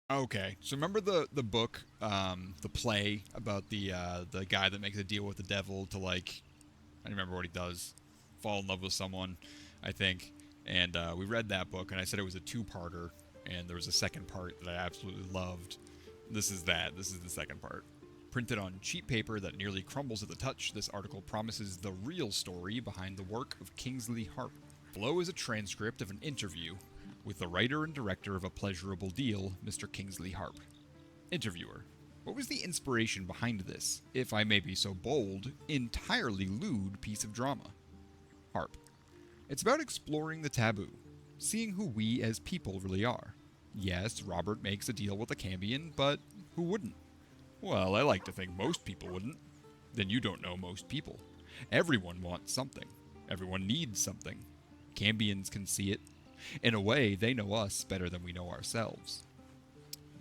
Okay, so remember the book, the play about the guy that makes a deal with the devil to like, I don't remember what he does, fall in love with someone, I think, and we read that book, and I said it was a two-parter, and there was a second part that I absolutely loved. This is that. This is the second part. Printed on cheap paper that nearly crumbles at the touch, this article promises the real story behind the work of Kingsley Harp. Below is a transcript of an interview with the writer and director of A Pleasurable Deal, Mr. Kingsley Harp. Interviewer: what was the inspiration behind this, if I may be so bold, entirely lewd piece of drama? Harp: it's about exploring the taboo, seeing who we as people really are. Yes, Robert makes a deal with a Cambion, but who wouldn't? Well, I like to think most people wouldn't. Then you don't know most people. Everyone wants something. Everyone needs something. Cambions can see it. In a way, they know us better than we know ourselves.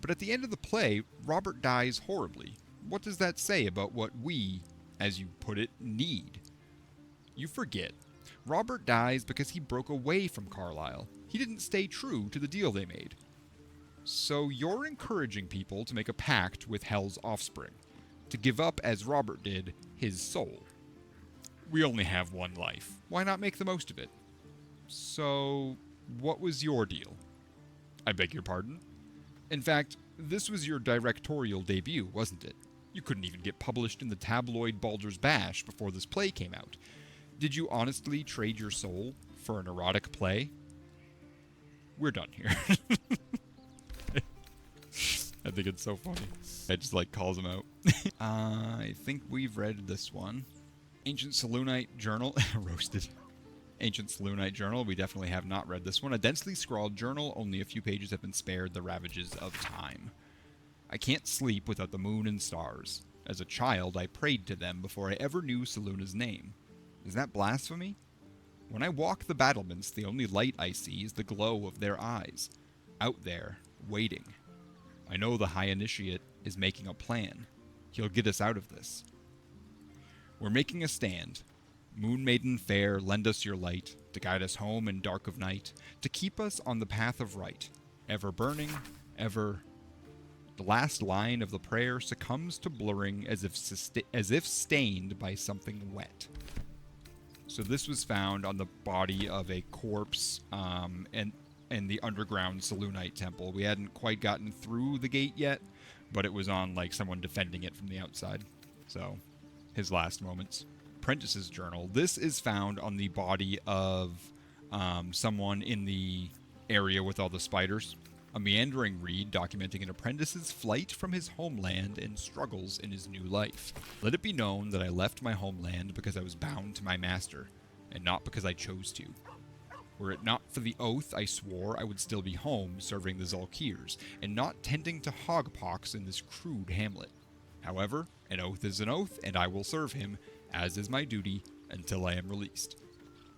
But at the end of the play, Robert dies horribly. What does that say about what we, as you put it, need? You forget. Robert dies because he broke away from Carlyle. He didn't stay true to the deal they made. So you're encouraging people to make a pact with Hell's offspring, to give up, as Robert did, his soul. We only have one life. Why not make the most of it? So, what was your deal? I beg your pardon? In fact, this was your directorial debut, wasn't it? You couldn't even get published in the tabloid Baldur's Bash before this play came out. Did you honestly trade your soul for an erotic play? We're done here. I think it's so funny. It just like calls him out. I think we've read this one. Ancient Saloonite Journal. Roasted. Ancient Saloonite Journal. We definitely have not read this one. A densely scrawled journal. Only a few pages have been spared the ravages of time. I can't sleep without the moon and stars. As a child, I prayed to them before I ever knew Saloona's name. Is that blasphemy? When I walk the battlements, the only light I see is the glow of their eyes. Out there, waiting. I know the High Initiate is making a plan. He'll get us out of this. We're making a stand. Moon Maiden fair, lend us your light, to guide us home in dark of night, to keep us on the path of right, ever burning, ever... The last line of the prayer succumbs to blurring as if stained by something wet. So this was found on the body of a corpse, and the underground Saloonite temple. We hadn't quite gotten through the gate yet, but it was on like someone defending it from the outside. So, his last moments. Prentice's journal. This is found on the body of someone in the area with all the spiders. A meandering reed documenting an apprentice's flight from his homeland and struggles in his new life. Let it be known that I left my homeland because I was bound to my master, and not because I chose to. Were it not for the oath I swore, I would still be home serving the Zalkirs, and not tending to hogpox in this crude hamlet. However, an oath is an oath, and I will serve him, as is my duty, until I am released.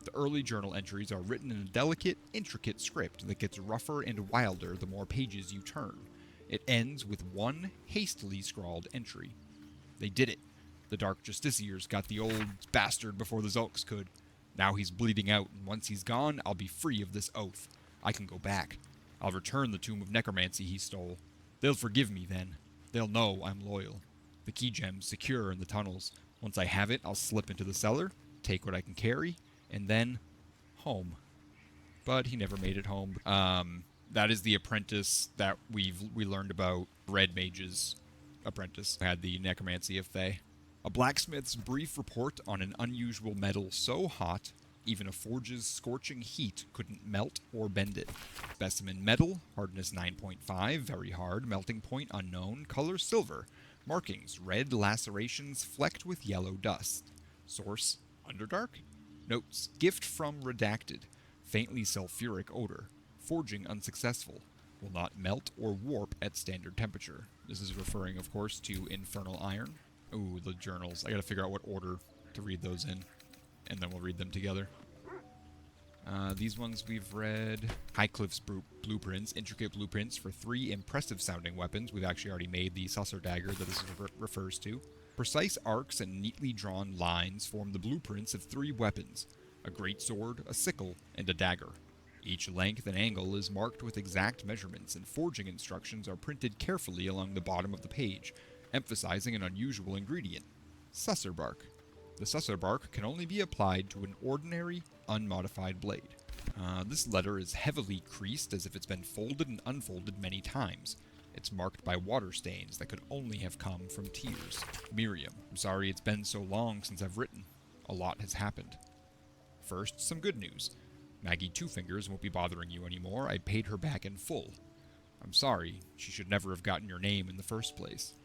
The early journal entries are written in a delicate, intricate script that gets rougher and wilder the more pages you turn. It ends with one hastily scrawled entry. They did it. The Dark Justiciars got the old bastard before the Zulks could. Now he's bleeding out, and once he's gone, I'll be free of this oath. I can go back. I'll return the Tomb of Necromancy he stole. They'll forgive me then. They'll know I'm loyal. The key gem's secure in the tunnels. Once I have it, I'll slip into the cellar, take what I can carry, and then home. But he never made it home. That is the apprentice that we learned about. Red Mage's apprentice had the necromancy of Thay. A blacksmith's brief report on an unusual metal so hot, even a forge's scorching heat couldn't melt or bend it. Specimen metal, hardness 9.5, very hard, melting point unknown, color silver. Markings, red lacerations flecked with yellow dust. Source, Underdark? Notes, gift from redacted. Faintly sulfuric odor. Forging unsuccessful. Will not melt or warp at standard temperature. This is referring, of course, to infernal iron. Ooh, the journals. I gotta figure out what order to read those in, and then we'll read them together. These ones we've read. Highcliff's blueprints, intricate blueprints for 3 impressive sounding weapons. We've actually already made the Susser dagger that this refers to. Precise arcs and neatly drawn lines form the blueprints of 3 weapons. A greatsword, a sickle, and a dagger. Each length and angle is marked with exact measurements, and forging instructions are printed carefully along the bottom of the page, emphasizing an unusual ingredient: susser bark. The susser bark can only be applied to an ordinary, unmodified blade. This letter is heavily creased, as if it's been folded and unfolded many times. It's marked by water stains that could only have come from tears. Miriam, I'm sorry it's been so long since I've written. A lot has happened. First, some good news. Maggie Two Fingers won't be bothering you anymore. I paid her back in full. I'm sorry, she should never have gotten your name in the first place.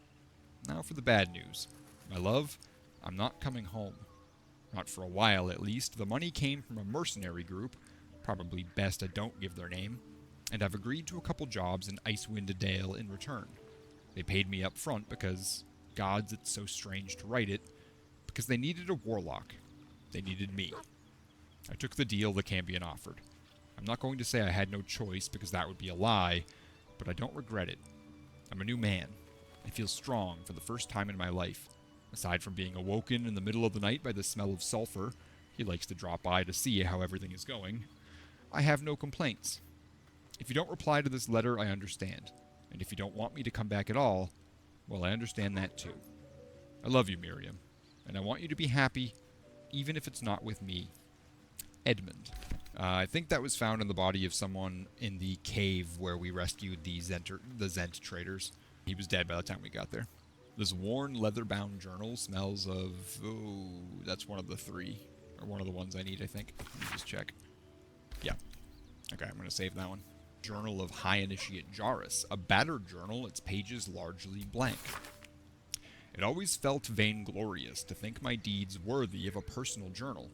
Now for the bad news. My love, I'm not coming home. Not for a while, at least. The money came from a mercenary group, probably best I don't give their name, and I've agreed to a couple jobs in Icewind Dale in return. They paid me up front because, gods, it's so strange to write it, because they needed a warlock. They needed me. I took the deal the Cambion offered. I'm not going to say I had no choice, because that would be a lie, but I don't regret it. I'm a new man. I feel strong for the first time in my life. Aside from being awoken in the middle of the night by the smell of sulfur, he likes to drop by to see how everything is going, I have no complaints. If you don't reply to this letter, I understand. And if you don't want me to come back at all, well, I understand that too. I love you, Miriam, and I want you to be happy, even if it's not with me. Edmund. I think that was found in the body of someone in the cave where we rescued the Zent traders. He was dead by the time we got there. This worn, leather-bound journal smells of... Oh, that's one of the three. Or one of the ones I need, I think. Let me just check. Yeah. Okay, I'm going to save that one. Journal of High Initiate Jarus. A battered journal, its pages largely blank. It always felt vainglorious to think my deeds worthy of a personal journal.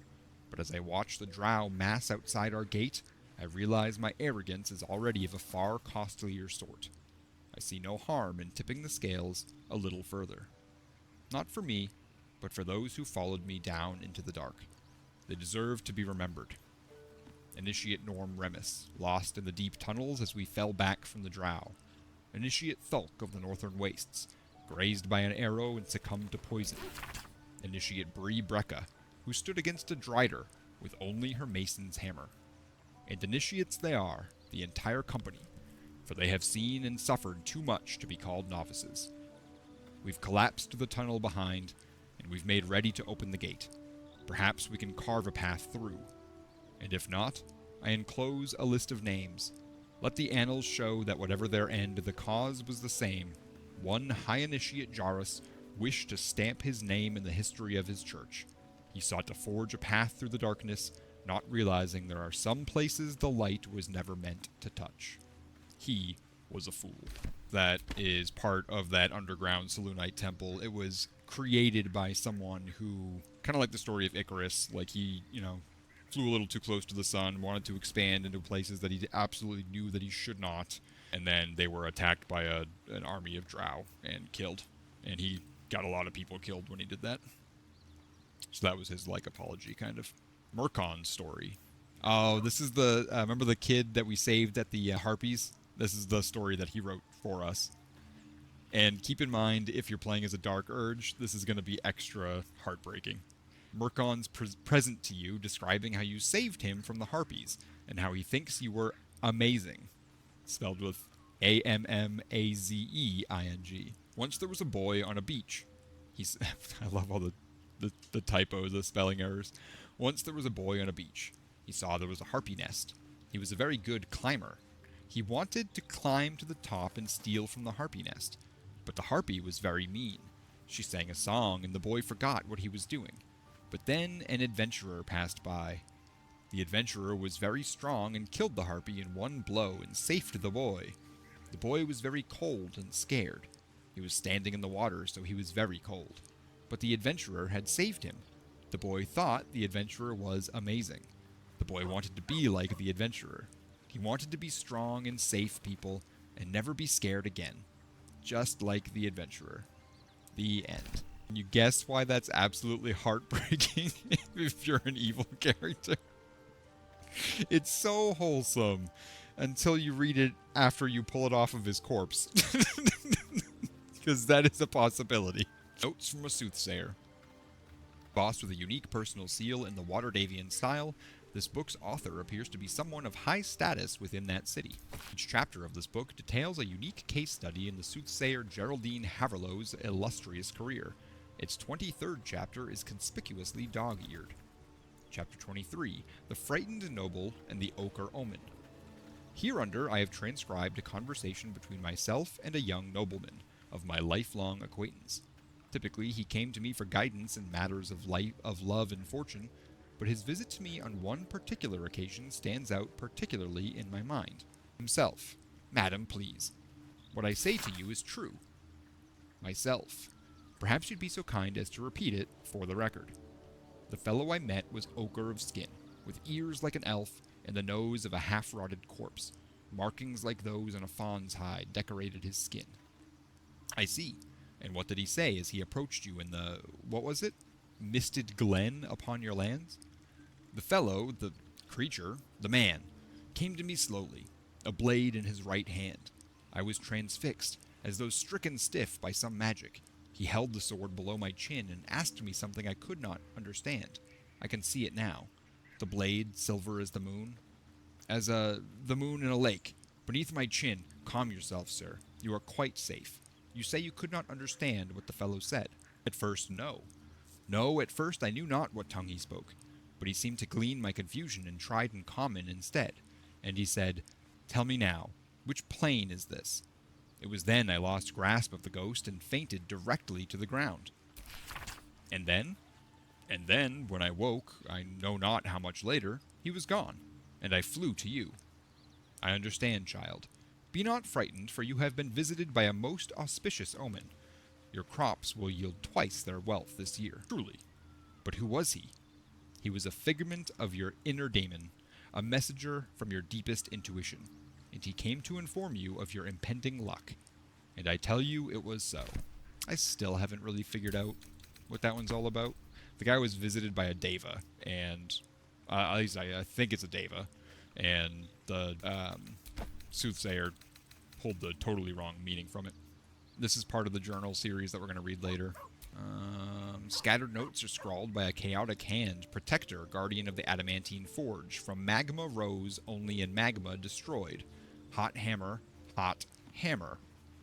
But as I watch the drow mass outside our gate, I realize my arrogance is already of a far costlier sort. I see no harm in tipping the scales a little further. Not for me, but for those who followed me down into the dark. They deserve to be remembered. Initiate Norm Remus, lost in the deep tunnels as we fell back from the drow. Initiate Thulk of the Northern Wastes, grazed by an arrow and succumbed to poison. Initiate Bree Brecca, who stood against a Drider with only her mason's hammer. And initiates they are, the entire company, for they have seen and suffered too much to be called novices. We've collapsed the tunnel behind, and we've made ready to open the gate. Perhaps we can carve a path through. And if not, I enclose a list of names. Let the annals show that whatever their end, the cause was the same. One High Initiate Jarus wished to stamp his name in the history of his church. He sought to forge a path through the darkness, not realizing there are some places the light was never meant to touch. He was a fool. That is part of that underground Selûnite temple. It was created by someone who, kind of like the story of Icarus, like he, flew a little too close to the sun, wanted to expand into places that he absolutely knew that he should not, and then they were attacked by an army of drow and killed. And he got a lot of people killed when he did that. So that was his, apology, kind of. Murkon's story. Oh, this is the... remember the kid that we saved at the Harpies? This is the story that he wrote for us. And keep in mind, if you're playing as a Dark Urge, this is going to be extra heartbreaking. Murkon's present to you, describing how you saved him from the Harpies, and how he thinks you were amazing. Spelled with Ammazeing. Once there was a boy on a beach. I love all the typos, the spelling errors. Once there was a boy on a beach. He saw there was a harpy nest. He was a very good climber. He wanted to climb to the top and steal from the harpy nest. But the harpy was very mean. She sang a song, and the boy forgot what he was doing. But then an adventurer passed by. The adventurer was very strong and killed the harpy in one blow and saved the boy. The boy was very cold and scared. He was standing in the water, so he was very cold. But the adventurer had saved him. The boy thought the adventurer was amazing. The boy wanted to be like the adventurer. He wanted to be strong and safe people and never be scared again. Just like the adventurer. The end. Can you guess why that's absolutely heartbreaking if you're an evil character? It's so wholesome until you read it after you pull it off of his corpse. Because that is a possibility. Notes from a soothsayer. Boss with a unique personal seal in the Waterdavian style, This book's author appears to be someone of high status within that city. Each chapter of this book details a unique case study in the soothsayer Geraldine Haverlow's illustrious career. Its 23rd chapter is conspicuously dog-eared. Chapter 23, The Frightened Noble and the Ochre Omen. Hereunder I have transcribed a conversation between myself and a young nobleman, of my lifelong acquaintance. Typically, he came to me for guidance in matters of life, of love and fortune, but his visit to me on one particular occasion stands out particularly in my mind. Himself. Madam, please. What I say to you is true. Myself. Perhaps you'd be so kind as to repeat it for the record. The fellow I met was ochre of skin, with ears like an elf and the nose of a half-rotted corpse. Markings like those on a fawn's hide decorated his skin. I see. And what did he say as he approached you in the, what was it? Misted glen upon your lands? The fellow, the creature, the man, came to me slowly, a blade in his right hand. I was transfixed, as though stricken stiff by some magic. He held the sword below my chin and asked me something I could not understand. I can see it now. The blade, silver as the moon. The moon in a lake. Beneath my chin. Calm yourself, sir. You are quite safe. You say you could not understand what the fellow said. At first, no. No, at first I knew not what tongue he spoke. But he seemed to glean my confusion and tried in common instead. And he said, Tell me now, which plane is this? It was then I lost grasp of the ghost and fainted directly to the ground. And then? And then, when I woke, I know not how much later, he was gone, and I flew to you. I understand, child. Be not frightened, for you have been visited by a most auspicious omen. Your crops will yield twice their wealth this year, truly. But who was he? He was a figment of your inner daemon, a messenger from your deepest intuition, and he came to inform you of your impending luck. And I tell you it was so. I still haven't really figured out what that one's all about. The guy was visited by a deva, and at least I think it's a deva, and the soothsayer pulled the totally wrong meaning from it. This is part of the journal series that we're going to read later. Scattered notes are scrawled by a chaotic hand, protector, guardian of the adamantine forge. From magma rose, only in magma destroyed. Hot hammer,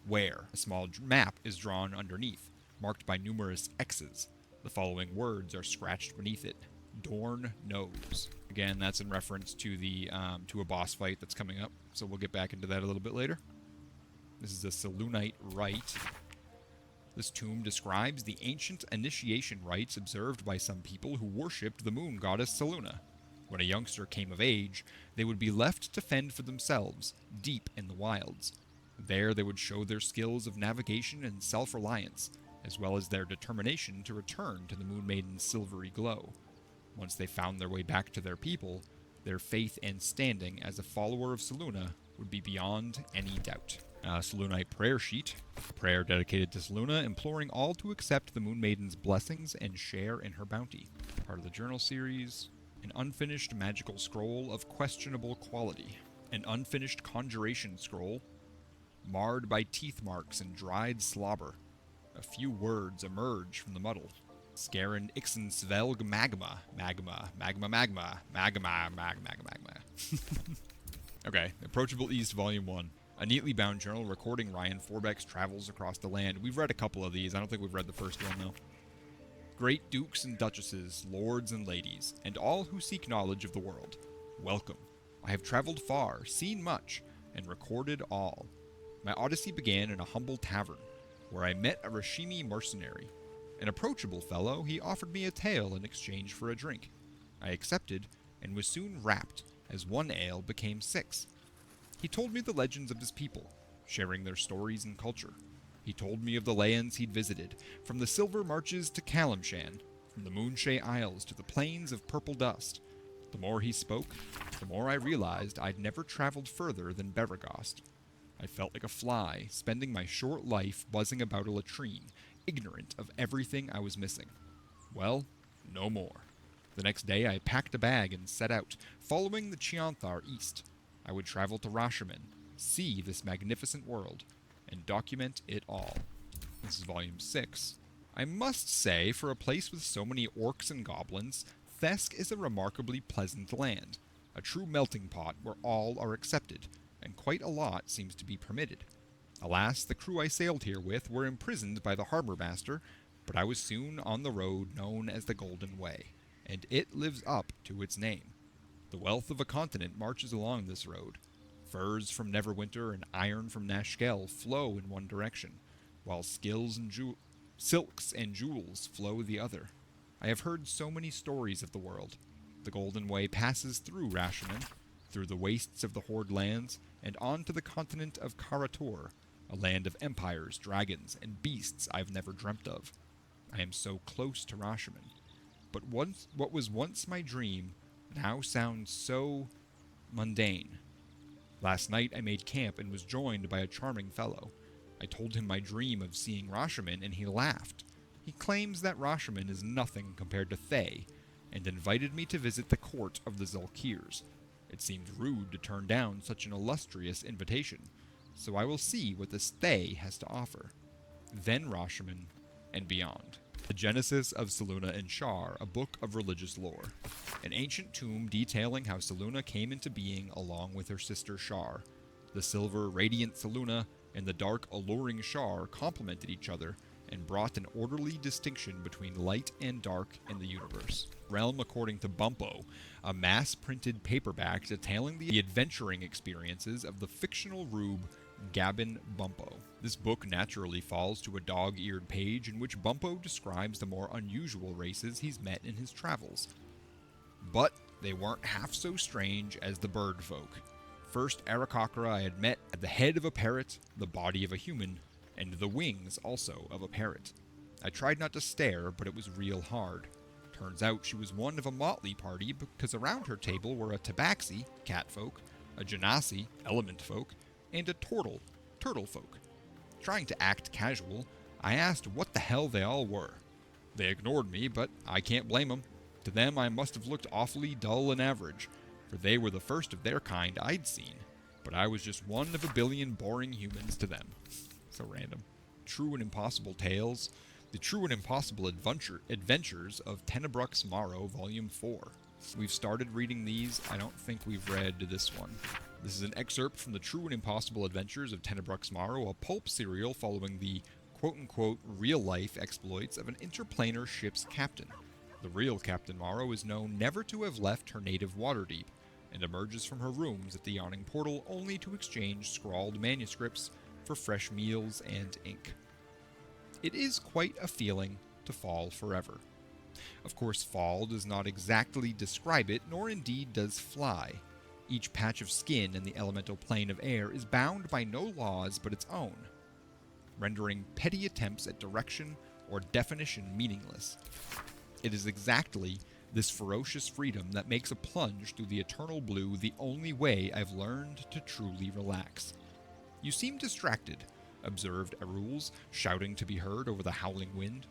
where? A small map is drawn underneath, marked by numerous X's. The following words are scratched beneath it. Dorn knows. Again, that's in reference to the to a boss fight that's coming up, so we'll get back into that a little bit later. This is a Selûnite rite. This tomb describes the ancient initiation rites observed by some people who worshipped the moon goddess Selûne. When a youngster came of age, they would be left to fend for themselves, deep in the wilds. There they would show their skills of navigation and self-reliance, as well as their determination to return to the Moon Maiden's silvery glow. Once they found their way back to their people, their faith and standing as a follower of Selûne would be beyond any doubt. Selûnite prayer sheet. A prayer dedicated to Selûne, imploring all to accept the Moon Maiden's blessings and share in her bounty. Part of the journal series. An unfinished magical scroll of questionable quality. An unfinished conjuration scroll, marred by teeth marks and dried slobber. A few words emerge from the muddle. Scaren Ixen Svelg Magma. Magma. Okay, Approachable East, Volume 1. A neatly bound journal recording Ryan Forbeck's travels across the land. We've read a couple of these. I don't think we've read the first one, though. Great dukes and duchesses, lords and ladies, and all who seek knowledge of the world, welcome. I have traveled far, seen much, and recorded all. My odyssey began in a humble tavern, where I met a Rashimi mercenary. An approachable fellow, he offered me a tale in exchange for a drink. I accepted, and was soon rapt, as one ale became 6. He told me the legends of his people, sharing their stories and culture. He told me of the lands he'd visited, from the Silver Marches to Calimshan, from the Moonshae Isles to the plains of Purple Dust. The more he spoke, the more I realized I'd never traveled further than Beregost. I felt like a fly, spending my short life buzzing about a latrine, ignorant of everything I was missing. Well, no more. The next day I packed a bag and set out, following the Chianthar east. I would travel to Rashomon, see this magnificent world, and document it all. This is Volume 6. I must say, for a place with so many orcs and goblins, Thesk is a remarkably pleasant land, a true melting pot where all are accepted, and quite a lot seems to be permitted. Alas, the crew I sailed here with were imprisoned by the harbour master, but I was soon on the road known as the Golden Way, and it lives up to its name. The wealth of a continent marches along this road. Furs from Neverwinter and iron from Nashkel flow in one direction, while silks and jewels flow the other. I have heard so many stories of the world. The Golden Way passes through Rashomon, through the wastes of the Horde lands, and on to the continent of Karator, a land of empires, dragons, and beasts I've never dreamt of. I am so close to Rashomon. But what was once my dream now sounds so mundane. Last night I made camp and was joined by a charming fellow. I told him my dream of seeing Rashomon, and he laughed. He claims that Rashomon is nothing compared to Thay, and invited me to visit the court of the Zulkirs. It seemed rude to turn down such an illustrious invitation, so I will see what this Thay has to offer. Then Rashomon, and beyond. The Genesis of Selûne and Shar, a book of religious lore. An ancient tomb detailing how Selûne came into being along with her sister Shar. The silver, radiant Selûne and the dark, alluring Shar complemented each other and brought an orderly distinction between light and dark in the universe. Realm according to Bumpo, a mass-printed paperback detailing the adventuring experiences of the fictional rube Gabin Bumpo. This book naturally falls to a dog-eared page in which Bumpo describes the more unusual races he's met in his travels. But they weren't half so strange as the bird folk. First Aarakocra I had met had the head of a parrot, the body of a human, and the wings also of a parrot. I tried not to stare, but it was real hard. Turns out she was one of a motley party because around her table were a tabaxi, cat folk, a genasi, element folk, and a turtle folk. Trying to act casual, I asked what the hell they all were. They ignored me, but I can't blame them. To them I must have looked awfully dull and average, for they were the first of their kind I'd seen, but I was just one of a billion boring humans to them. So random. True and Impossible Tales, The True and Impossible Adventures of Tenebrux Morrow, Volume 4. We've started reading these. I don't think we've read this one. This is an excerpt from The True and Impossible Adventures of Tenebrux Morrow, a pulp serial following the quote-unquote real-life exploits of an interplanar ship's captain. The real Captain Morrow is known never to have left her native Waterdeep, and emerges from her rooms at the Yawning Portal only to exchange scrawled manuscripts for fresh meals and ink. It is quite a feeling to fall forever. Of course, fall does not exactly describe it, nor indeed does fly. Each patch of skin in the elemental plane of air is bound by no laws but its own, rendering petty attempts at direction or definition meaningless. It is exactly this ferocious freedom that makes a plunge through the eternal blue the only way I've learned to truly relax. "You seem distracted," observed Erules, shouting to be heard over the howling wind.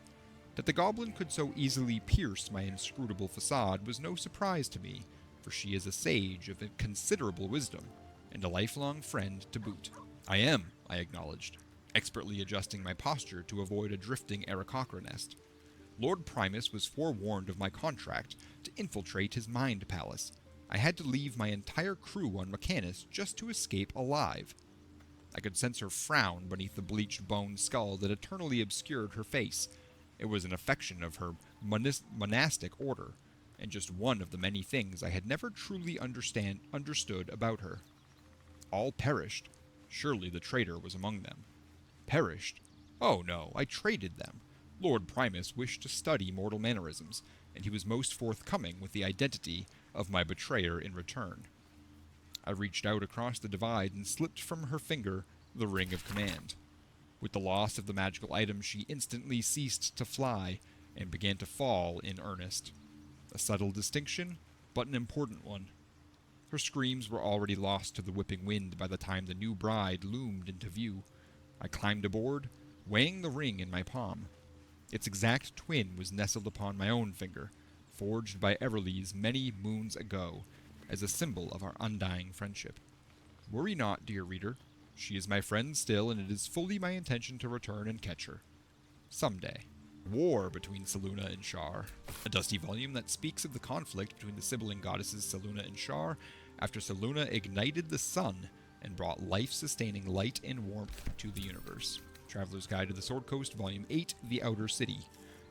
That the goblin could so easily pierce my inscrutable facade was no surprise to me, for she is a sage of considerable wisdom, and a lifelong friend to boot. "I am," I acknowledged, expertly adjusting my posture to avoid a drifting Aarakocra nest. "Lord Primus was forewarned of my contract to infiltrate his mind palace. I had to leave my entire crew on Mechanus just to escape alive." I could sense her frown beneath the bleached bone skull that eternally obscured her face. It was an affection of her monastic order, and just one of the many things I had never truly understood about her. All perished. Surely the traitor was among them. Perished? Oh no, I traded them. Lord Primus wished to study mortal mannerisms, and he was most forthcoming with the identity of my betrayer in return. I reached out across the divide and slipped from her finger the ring of command. With the loss of the magical item, she instantly ceased to fly and began to fall in earnest. A subtle distinction, but an important one. Her screams were already lost to the whipping wind by the time the new bride loomed into view. I climbed aboard, weighing the ring in my palm. Its exact twin was nestled upon my own finger, forged by Everleigh many moons ago, as a symbol of our undying friendship. Worry not, dear reader. She is my friend still, and it is fully my intention to return and catch her. Someday. War between Selûne and Shar, a dusty volume that speaks of the conflict between the sibling goddesses Selûne and Shar after Selûne ignited the sun and brought life-sustaining light and warmth to the universe. Traveler's Guide to the Sword Coast, Volume 8, The Outer City,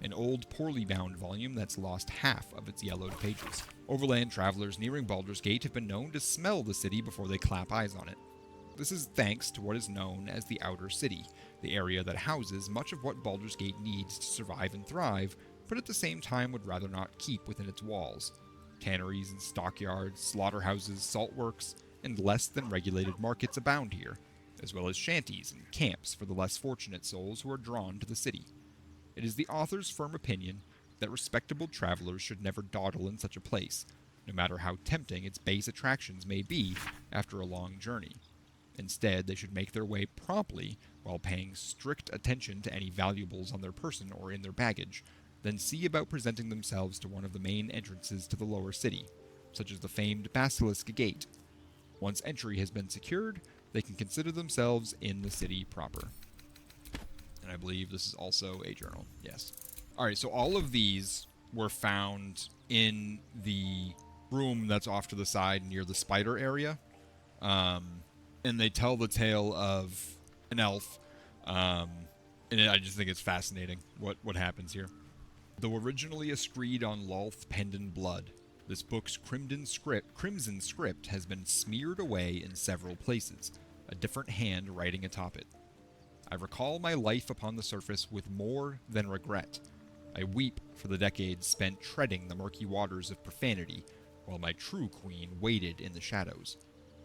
an old, poorly bound volume that's lost half of its yellowed pages. Overland travelers nearing Baldur's Gate have been known to smell the city before they clap eyes on it. This is thanks to what is known as the Outer City, the area that houses much of what Baldur's Gate needs to survive and thrive, but at the same time would rather not keep within its walls. Tanneries and stockyards, slaughterhouses, saltworks, and less than regulated markets abound here, as well as shanties and camps for the less fortunate souls who are drawn to the city. It is the author's firm opinion that respectable travelers should never dawdle in such a place, no matter how tempting its base attractions may be after a long journey. Instead, they should make their way promptly while paying strict attention to any valuables on their person or in their baggage, then see about presenting themselves to one of the main entrances to the lower city, such as the famed Basilisk Gate. Once entry has been secured, they can consider themselves in the city proper. And I believe this is also a journal. Yes. Alright, so all of these were found in the room that's off to the side near the spider area. And they tell the tale of an elf. And I just think it's fascinating what happens here. Though originally a screed on Lolth penned in blood, this book's crimson script has been smeared away in several places, a different hand writing atop it. I recall my life upon the surface with more than regret. I weep for the decades spent treading the murky waters of profanity, while my true queen waited in the shadows.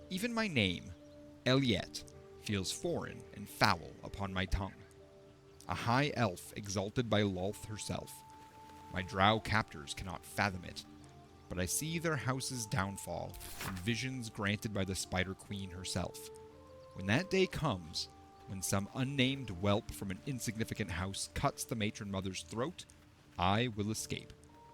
Even my name, Eliette, feels foreign and foul upon my tongue. A high elf exalted by Lolth herself. My drow captors cannot fathom it, but I see their house's downfall in visions granted by the Spider Queen herself. When that day comes, when some unnamed whelp from an insignificant house cuts the matron mother's throat, I will escape.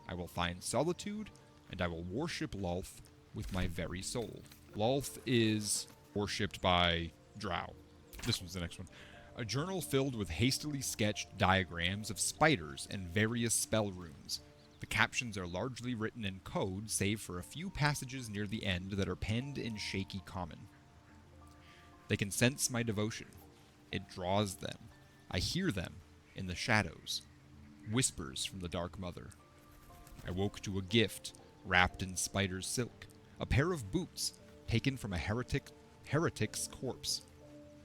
I will find solitude, and I will worship Lolth with my very soul. Lolth is worshipped by drow. This one's the next one. A journal filled with hastily sketched diagrams of spiders and various spell runes. The captions are largely written in code, save for a few passages near the end that are penned in shaky common. They can sense my devotion. It draws them. I hear them in the shadows. Whispers from the Dark Mother. I woke to a gift wrapped in spider's silk. A pair of boots taken from a heretic's corpse.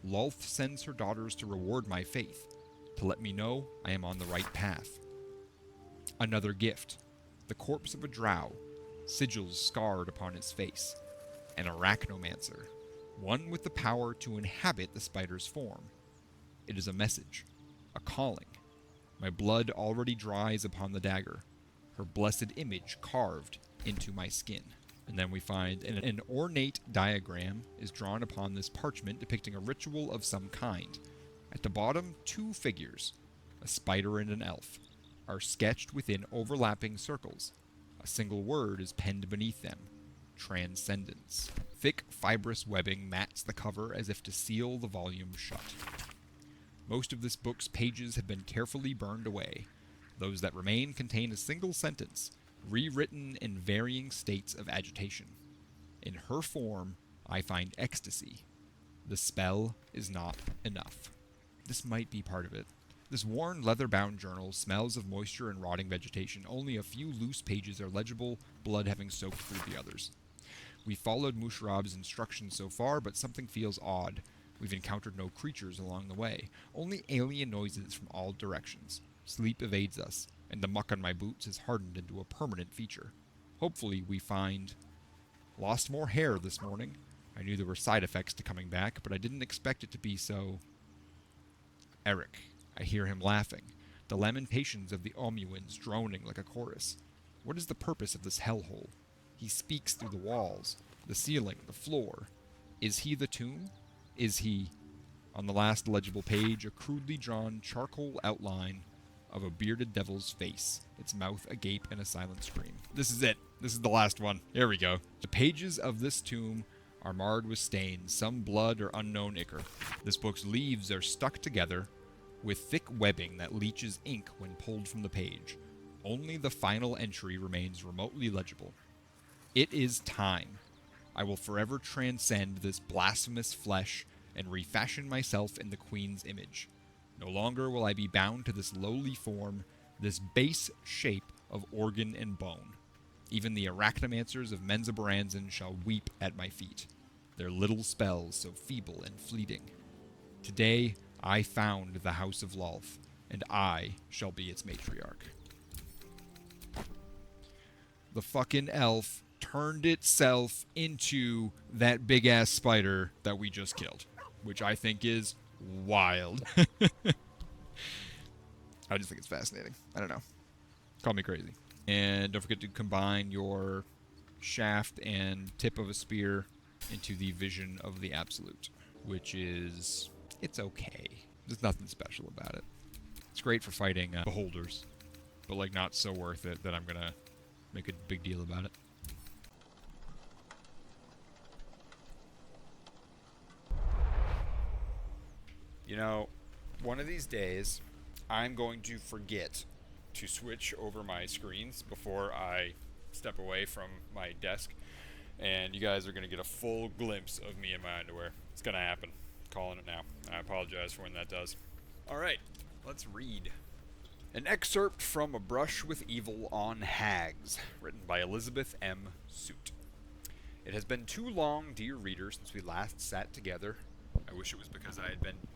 Lolth sends her daughters to reward my faith, to let me know I am on the right path. Another gift. The corpse of a drow, sigils scarred upon his face. An arachnomancer. One with the power to inhabit the spider's form. It is a message, a calling. My blood already dries upon the dagger, her blessed image carved into my skin. And then we find an ornate diagram is drawn upon this parchment depicting a ritual of some kind. At the bottom, two figures, a spider and an elf, are sketched within overlapping circles. A single word is penned beneath them. Transcendence. Thick, fibrous webbing mats the cover as if to seal the volume shut. Most of this book's pages have been carefully burned away. Those that remain contain a single sentence, rewritten in varying states of agitation. In her form, I find ecstasy. The spell is not enough. This might be part of it. This worn, leather-bound journal smells of moisture and rotting vegetation. Only a few loose pages are legible, blood having soaked through the others. We followed Mushrab's instructions so far, but something feels odd. We've encountered no creatures along the way, only alien noises from all directions. Sleep evades us, and the muck on my boots has hardened into a permanent feature. Hopefully we find... Lost more hair this morning. I knew there were side effects to coming back, but I didn't expect it to be so... Eric. I hear him laughing, the lamentations of the Omuans droning like a chorus. What is the purpose of this hellhole? He speaks through the walls, the ceiling, the floor. Is he the tomb? Is he... On the last legible page, a crudely drawn charcoal outline of a bearded devil's face, its mouth agape in a silent scream. This is it. This is the last one. Here we go. The pages of this tomb are marred with stains, some blood or unknown ichor. This book's leaves are stuck together, with thick webbing that leaches ink when pulled from the page. Only the final entry remains remotely legible. It is time. I will forever transcend this blasphemous flesh and refashion myself in the Queen's image. No longer will I be bound to this lowly form, this base shape of organ and bone. Even the arachnomancers of Menzoberranzan shall weep at my feet, their little spells so feeble and fleeting. Today I found the House of Lolth, and I shall be its matriarch. The fucking elf turned itself into that big-ass spider that we just killed, which I think is wild. I just think it's fascinating. I don't know. Call me crazy. And don't forget to combine your shaft and tip of a spear into the vision of the absolute, which is, it's okay. There's nothing special about it. It's great for fighting beholders, but like not so worth it that I'm gonna make a big deal about it. You know, one of these days, I'm going to forget to switch over my screens before I step away from my desk, and you guys are going to get a full glimpse of me in my underwear. It's going to happen. Calling it now. I apologize for when that does. Alright, let's read. An excerpt from A Brush with Evil on Hags, written by Elizabeth M. Soot. It has been too long, dear reader, since we last sat together. I wish it was because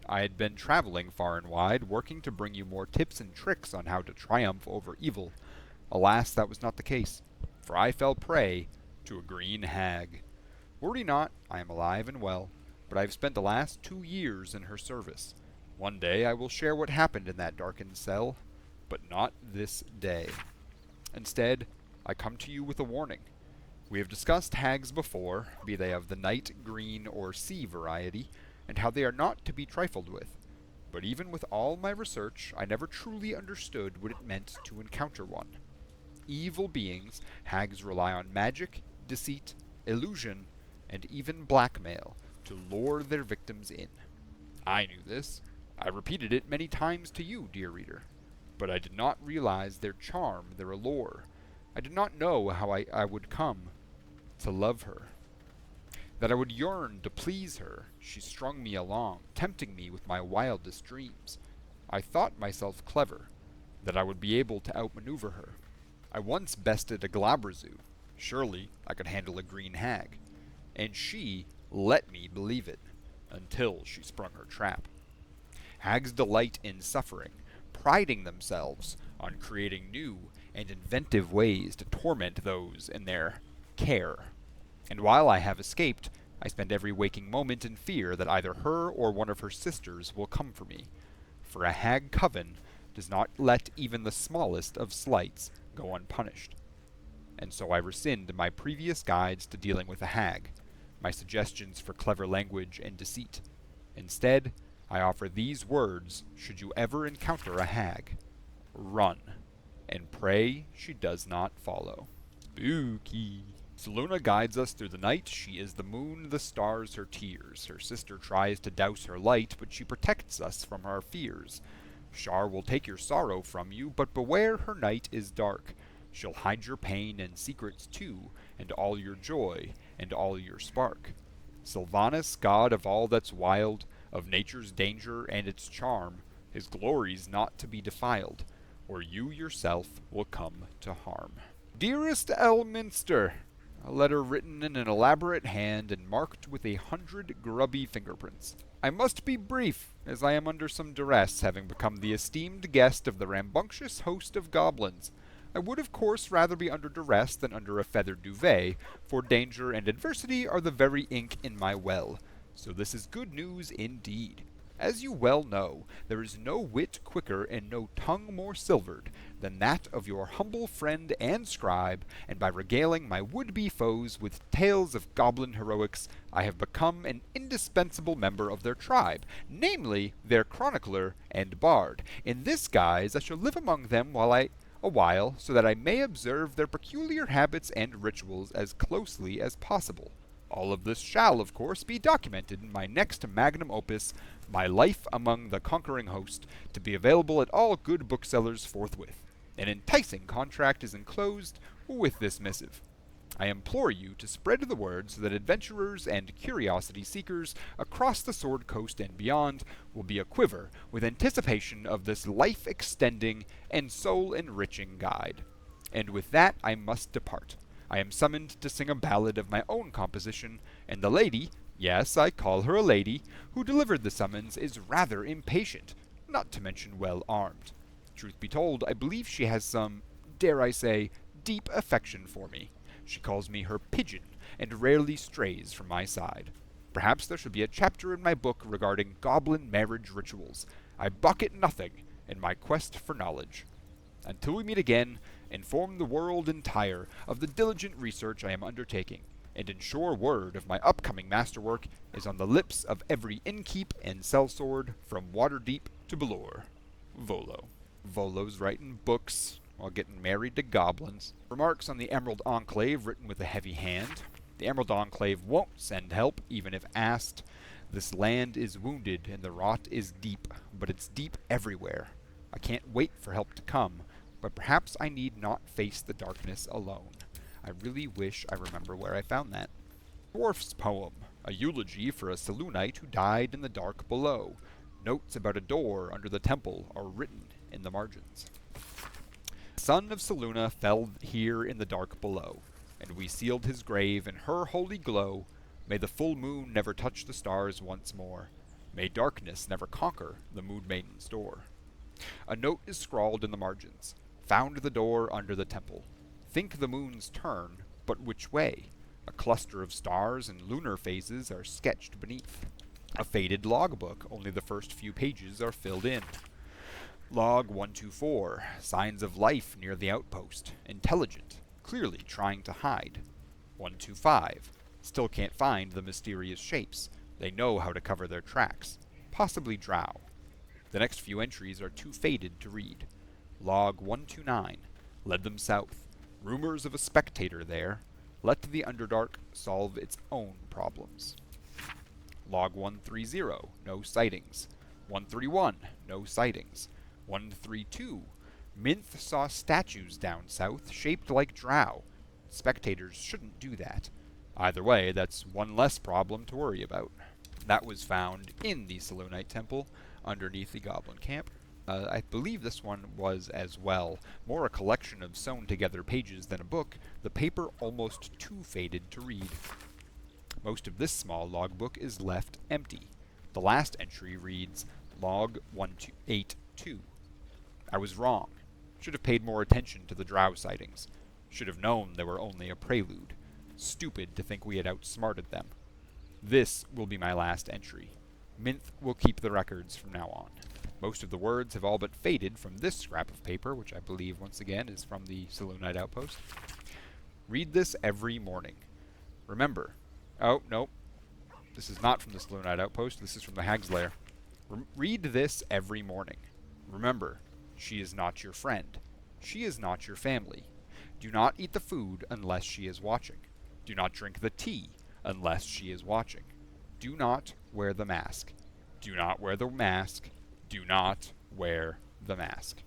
I had been traveling far and wide, working to bring you more tips and tricks on how to triumph over evil. Alas, that was not the case, for I fell prey to a green hag. Worry not, I am alive and well, but I have spent the last 2 years in her service. One day I will share what happened in that darkened cell, but not this day. Instead, I come to you with a warning. We have discussed hags before, be they of the night, green, or sea variety, and how they are not to be trifled with. But even with all my research, I never truly understood what it meant to encounter one. Evil beings, hags rely on magic, deceit, illusion, and even blackmail to lure their victims in. I knew this. I repeated it many times to you, dear reader. But I did not realize their charm, their allure. I did not know how I would come to love her. That I would yearn to please her. She strung me along, tempting me with my wildest dreams. I thought myself clever, that I would be able to outmaneuver her. I once bested a Glabrazu. Surely I could handle a green hag. And she let me believe it, until she sprung her trap. Hags delight in suffering, priding themselves on creating new and inventive ways to torment those in their care. And while I have escaped, I spend every waking moment in fear that either her or one of her sisters will come for me. For a hag coven does not let even the smallest of slights go unpunished. And so I rescind my previous guides to dealing with a hag, my suggestions for clever language and deceit. Instead, I offer these words should you ever encounter a hag. Run, and pray she does not follow. Spooky. Selûne guides us through the night. She is the moon, the stars her tears. Her sister tries to douse her light, but she protects us from our fears. Shar will take your sorrow from you, but beware her night is dark. She'll hide your pain and secrets too, and all your joy, and all your spark. Sylvanus, god of all that's wild, of nature's danger and its charm, his glory's not to be defiled, or you yourself will come to harm. Dearest Elminster, a letter written in an elaborate hand and marked with 100 grubby fingerprints. I must be brief, as I am under some duress, having become the esteemed guest of the rambunctious host of goblins. I would of course rather be under duress than under a feathered duvet, for danger and adversity are the very ink in my well. So this is good news indeed. As you well know, there is no wit quicker and no tongue more silvered than that of your humble friend and scribe, and by regaling my would-be foes with tales of goblin heroics, I have become an indispensable member of their tribe, namely, their chronicler and bard. In this guise I shall live among them a while, so that I may observe their peculiar habits and rituals as closely as possible. All of this shall, of course, be documented in my next magnum opus, My Life Among the Conquering Host, to be available at all good booksellers forthwith. An enticing contract is enclosed with this missive. I implore you to spread the word so that adventurers and curiosity seekers across the Sword Coast and beyond will be aquiver with anticipation of this life-extending and soul-enriching guide. And with that I must depart. I am summoned to sing a ballad of my own composition, and the lady, yes, I call her a lady, who delivered the summons is rather impatient, not to mention well armed. Truth be told, I believe she has some, dare I say, deep affection for me. She calls me her pigeon, and rarely strays from my side. Perhaps there should be a chapter in my book regarding goblin marriage rituals. I balk at nothing in my quest for knowledge. Until we meet again, inform the world entire of the diligent research I am undertaking, and ensure word of my upcoming masterwork is on the lips of every innkeep and sellsword from Waterdeep to Baldur. Volo. Volo's writing books while getting married to goblins. Remarks on the Emerald Enclave written with a heavy hand. The Emerald Enclave won't send help, even if asked. This land is wounded and the rot is deep, but it's deep everywhere. I can't wait for help to come, but perhaps I need not face the darkness alone. I really wish I remember where I found that. Dwarf's Poem, a eulogy for a Selûnite who died in the dark below. Notes about a door under the temple are written in the margins. The son of Selûne fell here in the dark below, and we sealed his grave in her holy glow. May the full moon never touch the stars once more. May darkness never conquer the Moon Maiden's door. A note is scrawled in the margins. Found the door under the temple. Think the moon's turn, but which way? A cluster of stars and lunar phases are sketched beneath. A faded logbook, only the first few pages are filled in. Log 124, signs of life near the outpost. Intelligent, clearly trying to hide. 125, still can't find the mysterious shapes. They know how to cover their tracks. Possibly drow. The next few entries are too faded to read. Log 129, led them south. Rumors of a spectator there. Let the Underdark solve its own problems. Log 130, no sightings. 131, no sightings. 132, Minth saw statues down south shaped like drow. Spectators shouldn't do that. Either way, that's one less problem to worry about. That was found in the Selûnite Temple, underneath the Goblin Camp. I believe this one was as well. More a collection of sewn-together pages than a book, the paper almost too faded to read. Most of this small logbook is left empty. The last entry reads, Log 182. I was wrong. Should have paid more attention to the drow sightings. Should have known they were only a prelude. Stupid to think we had outsmarted them. This will be my last entry. Minth will keep the records from now on. Most of the words have all but faded from this scrap of paper, which I believe, once again, is from the Selûnite outpost. Read this every morning. Remember. Oh, nope. This is not from the Selûnite outpost. This is from the Hag's Lair. Read this every morning. Remember, she is not your friend. She is not your family. Do not eat the food unless she is watching. Do not drink the tea unless she is watching. Do not wear the mask. Do not wear the mask. Do not wear the mask.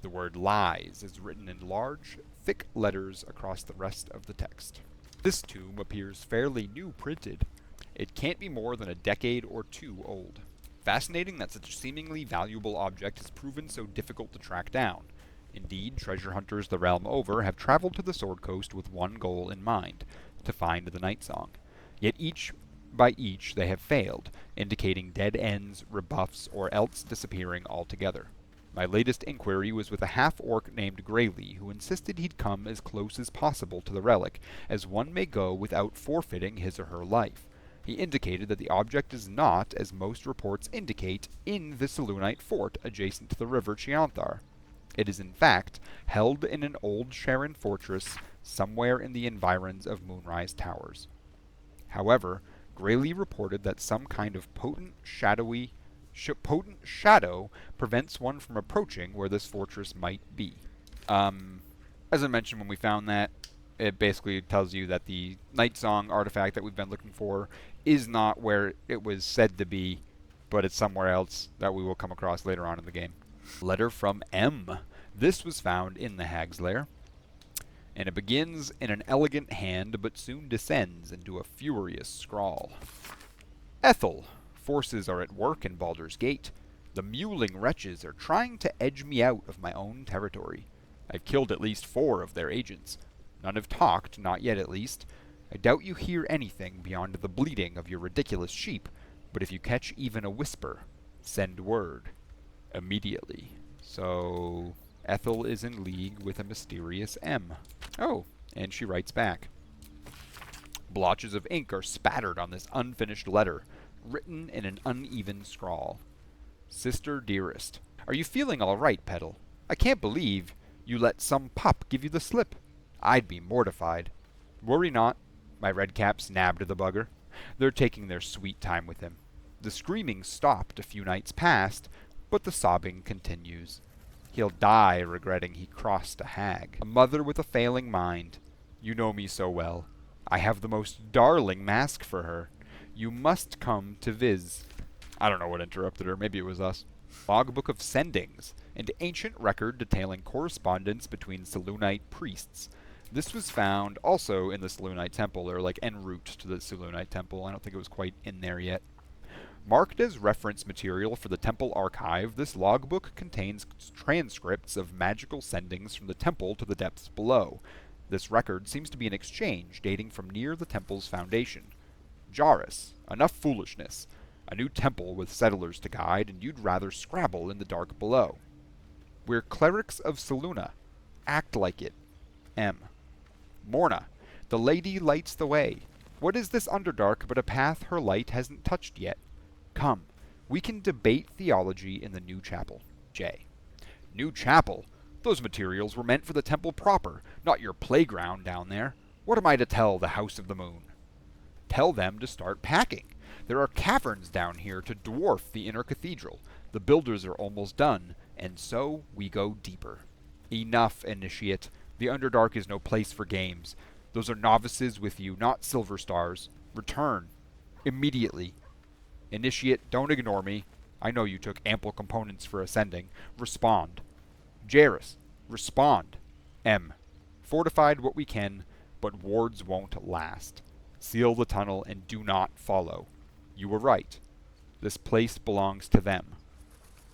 The word lies is written in large, thick letters across the rest of the text. This tomb appears fairly new printed. It can't be more than a decade or two old. Fascinating that such a seemingly valuable object has proven so difficult to track down. Indeed, treasure hunters the realm over have traveled to the Sword Coast with one goal in mind, to find the Night Song. Yet each by each they have failed, indicating dead ends, rebuffs, or else disappearing altogether. My latest inquiry was with a half-orc named Greylee, who insisted he'd come as close as possible to the relic, as one may go without forfeiting his or her life. He indicated that the object is not, as most reports indicate, in the Selûnite fort adjacent to the river Chianthar. It is in fact held in an old Sharon fortress somewhere in the environs of Moonrise Towers. However, Greylee reported that some kind of potent shadow prevents one from approaching where this fortress might be. As I mentioned when we found that, it basically tells you that the Night Song artifact that we've been looking for is not where it was said to be, but it's somewhere else that we will come across later on in the game. Letter from M. This was found in the Hag's Lair, and it begins in an elegant hand but soon descends into a furious scrawl. Ethel, forces are at work in Baldur's Gate. The mewling wretches are trying to edge me out of my own territory. I've killed at least 4 of their agents. None have talked, not yet at least. I doubt you hear anything beyond the bleating of your ridiculous sheep, but if you catch even a whisper, send word. Immediately. So, Ethel is in league with a mysterious M. Oh, and she writes back. Blotches of ink are spattered on this unfinished letter, written in an uneven scrawl. Sister dearest, are you feeling all right, Petal? I can't believe you let some pup give you the slip. I'd be mortified. Worry not. My redcaps nabbed the bugger. They're taking their sweet time with him. The screaming stopped a few nights past, but the sobbing continues. He'll die regretting he crossed a hag. A mother with a failing mind. You know me so well. I have the most darling mask for her. You must come to Viz. I don't know what interrupted her. Maybe it was us. Logbook of Sendings, an ancient record detailing correspondence between Selûnite priests. This was found also in the Selûnite Temple, or like en route to the Selûnite Temple. I don't think it was quite in there yet. Marked as reference material for the Temple Archive, this logbook contains transcripts of magical sendings from the temple to the depths below. This record seems to be an exchange dating from near the temple's foundation. Jarus, enough foolishness. A new temple with settlers to guide, and you'd rather scrabble in the dark below. We're clerics of Selûne. Act like it. M. Morna, the lady lights the way. What is this Underdark but a path her light hasn't touched yet? Come, we can debate theology in the new chapel. J. New chapel? Those materials were meant for the temple proper, not your playground down there. What am I to tell the House of the Moon? Tell them to start packing. There are caverns down here to dwarf the inner cathedral. The builders are almost done, and so we go deeper. Enough, Initiate. The Underdark is no place for games. Those are novices with you, not silver stars. Return. Immediately. Initiate, don't ignore me. I know you took ample components for ascending. Respond. Jairus, respond. M. Fortified what we can, but wards won't last. Seal the tunnel and do not follow. You were right. This place belongs to them.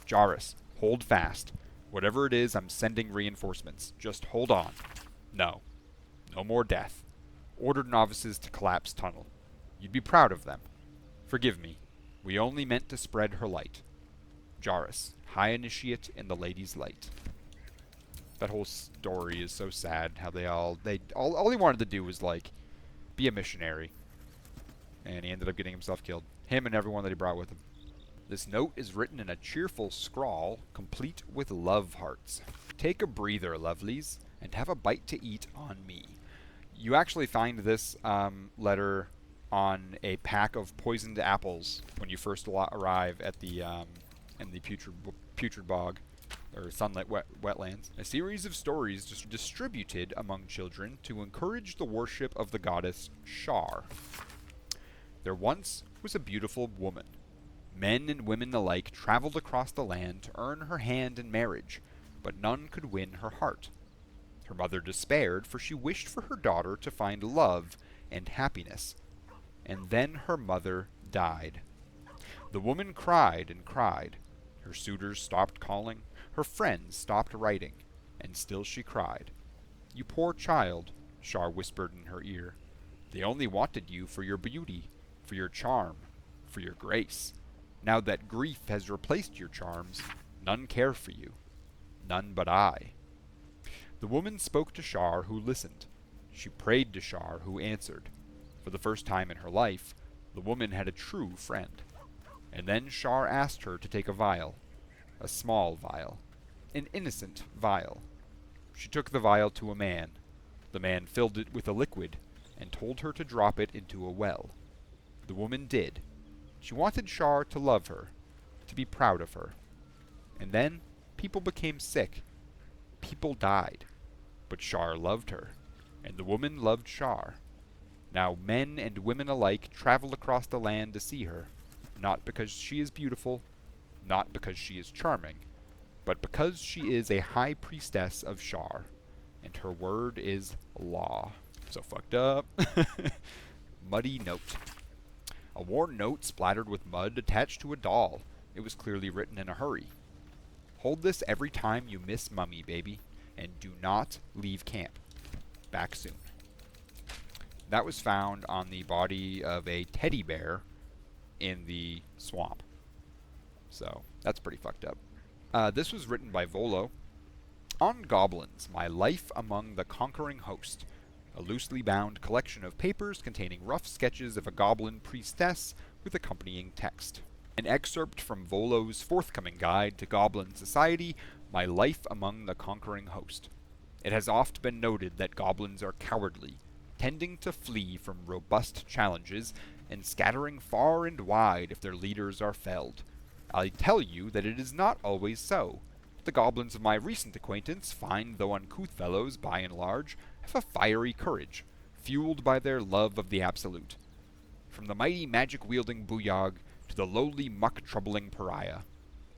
Jairus, hold fast. Whatever it is, I'm sending reinforcements. Just hold on. No. No more death. Ordered novices to collapse tunnel. You'd be proud of them. Forgive me. We only meant to spread her light. Jairus, High Initiate in the Lady's Light. That whole story is so sad. How all he wanted to do was like be a missionary, and he ended up getting himself killed. Him and everyone that he brought with him. This note is written in a cheerful scrawl, complete with love hearts. Take a breather, lovelies, and have a bite to eat on me. You actually find this letter on a pack of poisoned apples when you first arrive at the in the putrid bog, or sunlit wetlands. A series of stories distributed among children to encourage the worship of the goddess Shar. There once was a beautiful woman. Men and women alike traveled across the land to earn her hand in marriage, but none could win her heart. Her mother despaired, for she wished for her daughter to find love and happiness. And then her mother died. The woman cried and cried. Her suitors stopped calling, her friends stopped writing, and still she cried. You poor child, Shar whispered in her ear. They only wanted you for your beauty, for your charm, for your grace. Now that grief has replaced your charms, none care for you. None but I. The woman spoke to Shar, who listened. She prayed to Shar, who answered. For the first time in her life, the woman had a true friend. And then Shar asked her to take a vial. A small vial. An innocent vial. She took the vial to a man. The man filled it with a liquid, and told her to drop it into a well. The woman did. She wanted Shar to love her, to be proud of her. And then people became sick. People died. But Shar loved her, and the woman loved Shar. Now men and women alike travel across the land to see her, not because she is beautiful, not because she is charming, but because she is a high priestess of Shar, and her word is law. So fucked up. Muddy note. A worn note splattered with mud attached to a doll. It was clearly written in a hurry. Hold this every time you miss Mummy, baby, and do not leave camp. Back soon. That was found on the body of a teddy bear in the swamp. So, that's pretty fucked up. This was written by Volo. On Goblins, My Life Among the Conquering Host. A loosely bound collection of papers containing rough sketches of a goblin priestess with accompanying text. An excerpt from Volo's forthcoming guide to Goblin Society, My Life Among the Conquering Host. It has oft been noted that goblins are cowardly, tending to flee from robust challenges and scattering far and wide if their leaders are felled. I tell you that it is not always so. The goblins of my recent acquaintance, fine though uncouth fellows by and large, have a fiery courage, fueled by their love of the absolute. From the mighty magic-wielding Booyog to the lowly muck-troubling pariah,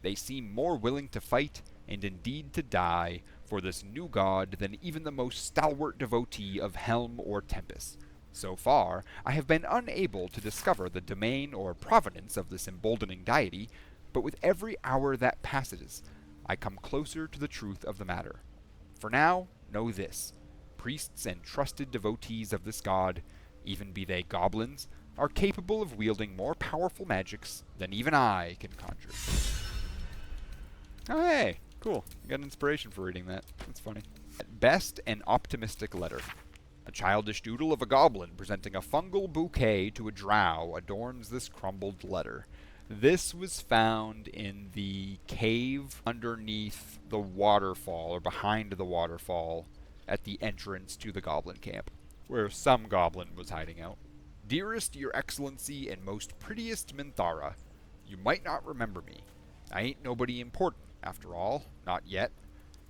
they seem more willing to fight, and indeed to die, for this new god than even the most stalwart devotee of Helm or Tempest. So far, I have been unable to discover the domain or provenance of this emboldening deity, but with every hour that passes, I come closer to the truth of the matter. For now, know this. Priests and trusted devotees of this god, even be they goblins, are capable of wielding more powerful magics than even I can conjure. Oh, hey, cool. I got an inspiration for reading that. That's funny. At best, an optimistic letter. A childish doodle of a goblin presenting a fungal bouquet to a drow adorns this crumbled letter. This was found in the cave underneath the waterfall, or behind the waterfall, at the entrance to the goblin camp, where some goblin was hiding out. Dearest Your Excellency and most prettiest Minthara, you might not remember me. I ain't nobody important, after all, not yet.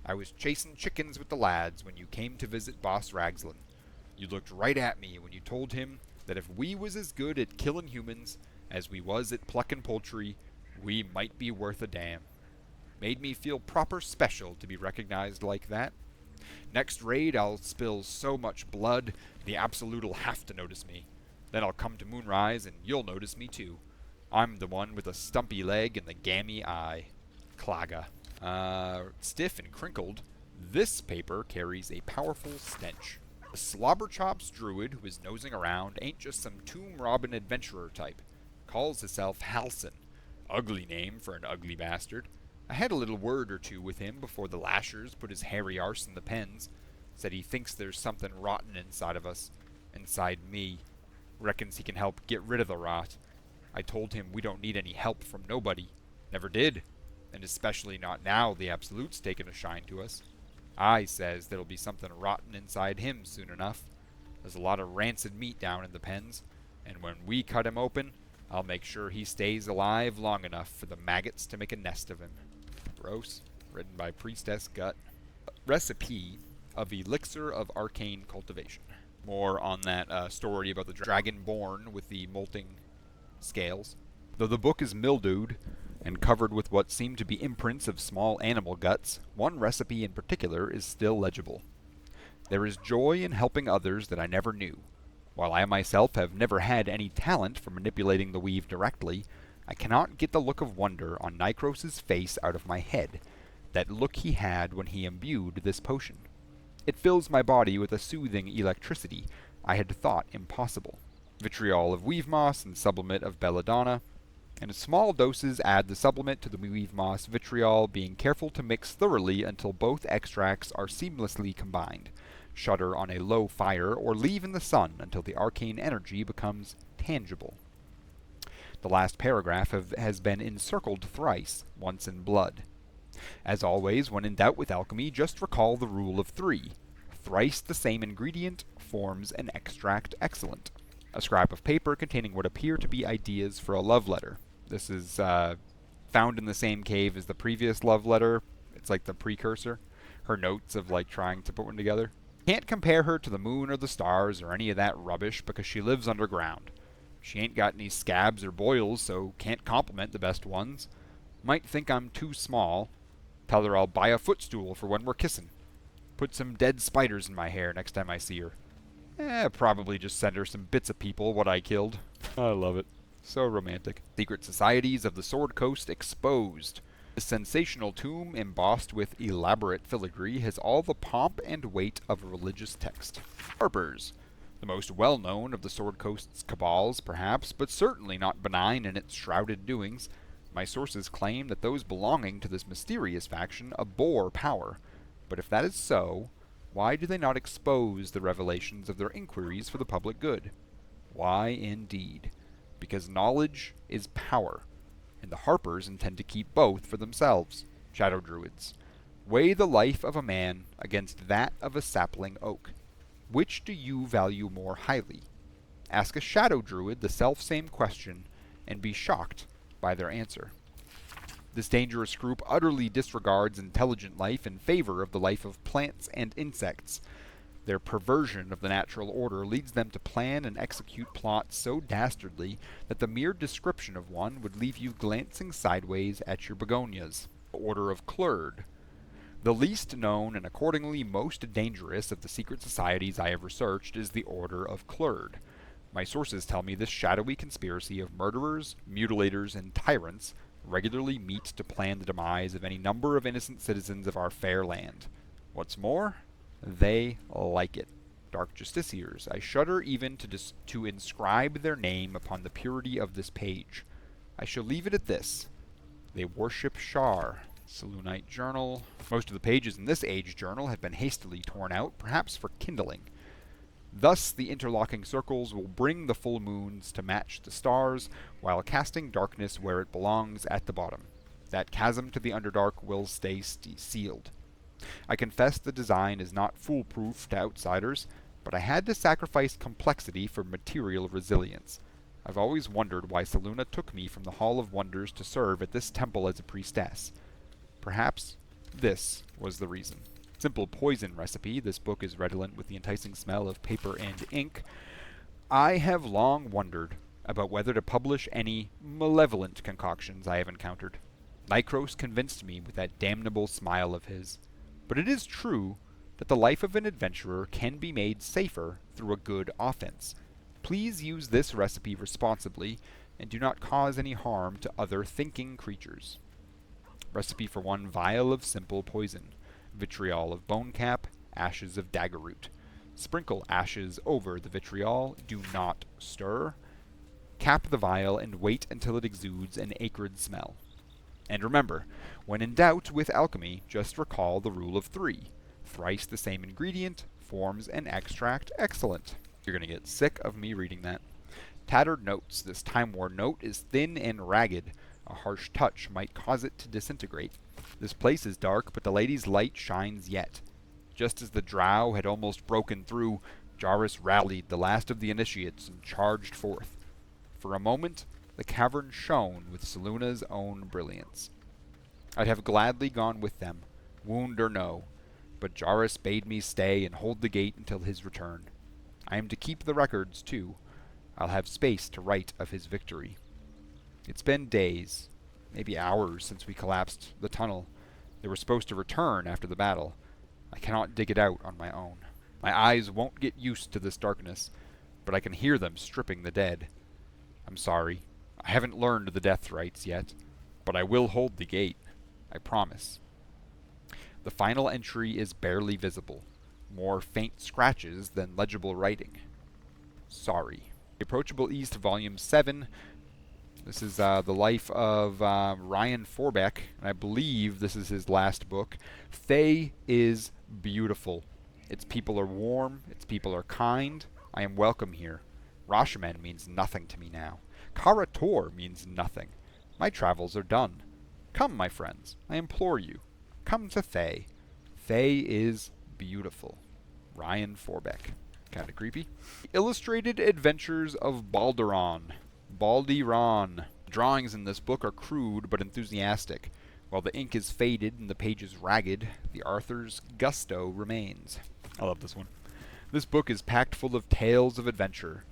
I was chasing chickens with the lads when you came to visit Boss Ragslin. You looked right at me when you told him that if we was as good at killing humans as we was at plucking poultry, we might be worth a damn. Made me feel proper special to be recognized like that. Next raid, I'll spill so much blood, the Absolute'll have to notice me. Then I'll come to Moonrise, and you'll notice me too. I'm the one with a stumpy leg and the gammy eye. Claga. Stiff and crinkled, this paper carries a powerful stench. The Slobberchops druid who is nosing around ain't just some tomb-robbing adventurer type. Calls himself Halson. Ugly name for an ugly bastard. I had a little word or two with him before the lashers put his hairy arse in the pens. Said he thinks there's something rotten inside of us. Inside me. Reckons he can help get rid of the rot. I told him we don't need any help from nobody. Never did. And especially not now the Absolute's taken a shine to us. I says there'll be something rotten inside him soon enough. There's a lot of rancid meat down in the pens, and when we cut him open, I'll make sure he stays alive long enough for the maggots to make a nest of him. Gross. Written by Priestess Gut. Recipe of Elixir of Arcane Cultivation. More on that story about the dragon born with the molting scales. Though the book is mildewed and covered with what seem to be imprints of small animal guts, one recipe in particular is still legible. There is joy in helping others that I never knew. While I myself have never had any talent for manipulating the weave directly, I cannot get the look of wonder on Nikros' face out of my head, that look he had when he imbued this potion. It fills my body with a soothing electricity I had thought impossible. Vitriol of weave moss and sublimate of belladonna. In small doses add the sublimate to the weave moss vitriol, being careful to mix thoroughly until both extracts are seamlessly combined. Shutter on a low fire or leave in the sun until the arcane energy becomes tangible. The last paragraph has been encircled thrice, once in blood. As always, when in doubt with alchemy, just recall the rule of 3. Thrice the same ingredient forms an extract excellent. A scrap of paper containing what appear to be ideas for a love letter. This is found in the same cave as the previous love letter. It's like the precursor. Her notes of like trying to put one together. Can't compare her to the moon or the stars or any of that rubbish because she lives underground. She ain't got any scabs or boils, so can't compliment the best ones. Might think I'm too small. Tell her I'll buy a footstool for when we're kissing. Put some dead spiders in my hair next time I see her. Probably just send her some bits of people what I killed. I love it. So romantic. Secret Societies of the Sword Coast exposed. The sensational tomb, embossed with elaborate filigree, has all the pomp and weight of a religious text. Harper's. The most well-known of the Sword Coast's cabals, perhaps, but certainly not benign in its shrouded doings. My sources claim that those belonging to this mysterious faction abhor power. But if that is so, why do they not expose the revelations of their inquiries for the public good? Why, indeed? Because knowledge is power, and the Harpers intend to keep both for themselves. Shadow Druids. Weigh the life of a man against that of a sapling oak. Which do you value more highly? Ask a Shadow Druid the self-same question, and be shocked by their answer. This dangerous group utterly disregards intelligent life in favor of the life of plants and insects. Their perversion of the natural order leads them to plan and execute plots so dastardly that the mere description of one would leave you glancing sideways at your begonias. The Order of Clerd. The least known and accordingly most dangerous of the secret societies I have researched is the Order of Clerd. My sources tell me this shadowy conspiracy of murderers, mutilators, and tyrants regularly meet to plan the demise of any number of innocent citizens of our fair land. What's more, they like it. Dark Justiciars. I shudder even to inscribe their name upon the purity of this page. I shall leave it at this. They worship Shar. Selûnite Journal. Most of the pages in this age journal have been hastily torn out, perhaps for kindling. Thus the interlocking circles will bring the full moons to match the stars, while casting darkness where it belongs at the bottom. That chasm to the Underdark will stay sealed. I confess the design is not foolproof to outsiders, but I had to sacrifice complexity for material resilience. I've always wondered why Selûne took me from the Hall of Wonders to serve at this temple as a priestess. Perhaps this was the reason. Simple poison recipe. This book is redolent with the enticing smell of paper and ink. I have long wondered about whether to publish any malevolent concoctions I have encountered. Nikros convinced me with that damnable smile of his. But it is true that the life of an adventurer can be made safer through a good offense. Please use this recipe responsibly, and do not cause any harm to other thinking creatures. Recipe for 1 vial of simple poison. Vitriol of bone cap, ashes of daggerroot. Sprinkle ashes over the vitriol, do not stir. Cap the vial and wait until it exudes an acrid smell. And remember, when in doubt with alchemy, just recall the rule of 3. Thrice the same ingredient forms an extract excellent. You're going to get sick of me reading that. Tattered notes. This time-worn note is thin and ragged. A harsh touch might cause it to disintegrate. This place is dark, but the lady's light shines yet. Just as the drow had almost broken through, Jarrus rallied the last of the initiates and charged forth. For a moment, the cavern shone with Selûne's own brilliance. I'd have gladly gone with them, wound or no, but Jarrus bade me stay and hold the gate until his return. I am to keep the records, too. I'll have space to write of his victory. It's been days, maybe hours, since we collapsed the tunnel. They were supposed to return after the battle. I cannot dig it out on my own. My eyes won't get used to this darkness, but I can hear them stripping the dead. I'm sorry. I haven't learned the death rites yet, but I will hold the gate. I promise. The final entry is barely visible. More faint scratches than legible writing. Sorry. Approachable East, Volume 7. This is the life of Ryan Forbeck, and I believe this is his last book. Thay is beautiful. Its people are warm. Its people are kind. I am welcome here. Rashomon means nothing to me now. Kara Tor means nothing. My travels are done. Come, my friends, I implore you. Come to Thay. Thay is beautiful. Ryan Forbeck. Kind of creepy. Illustrated Adventures of Balduron. Baldiron. Drawings in this book are crude but enthusiastic. While the ink is faded and the pages ragged, the author's gusto remains. I love this one. This book is packed full of tales of adventure.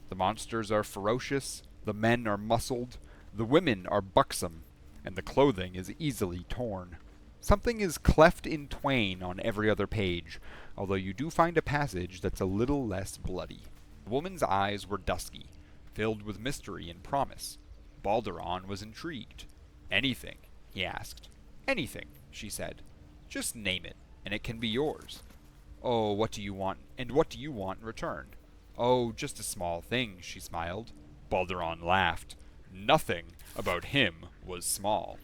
The monsters are ferocious, the men are muscled, the women are buxom, and the clothing is easily torn. Something is cleft in twain on every other page, although you do find a passage that's a little less bloody. The woman's eyes were dusky, filled with mystery and promise. Balduron was intrigued. Anything, he asked. Anything, she said. Just name it, and it can be yours. Oh, what do you want, and what do you want in return? Oh, just a small thing, she smiled. Balduron laughed. Nothing about him was small.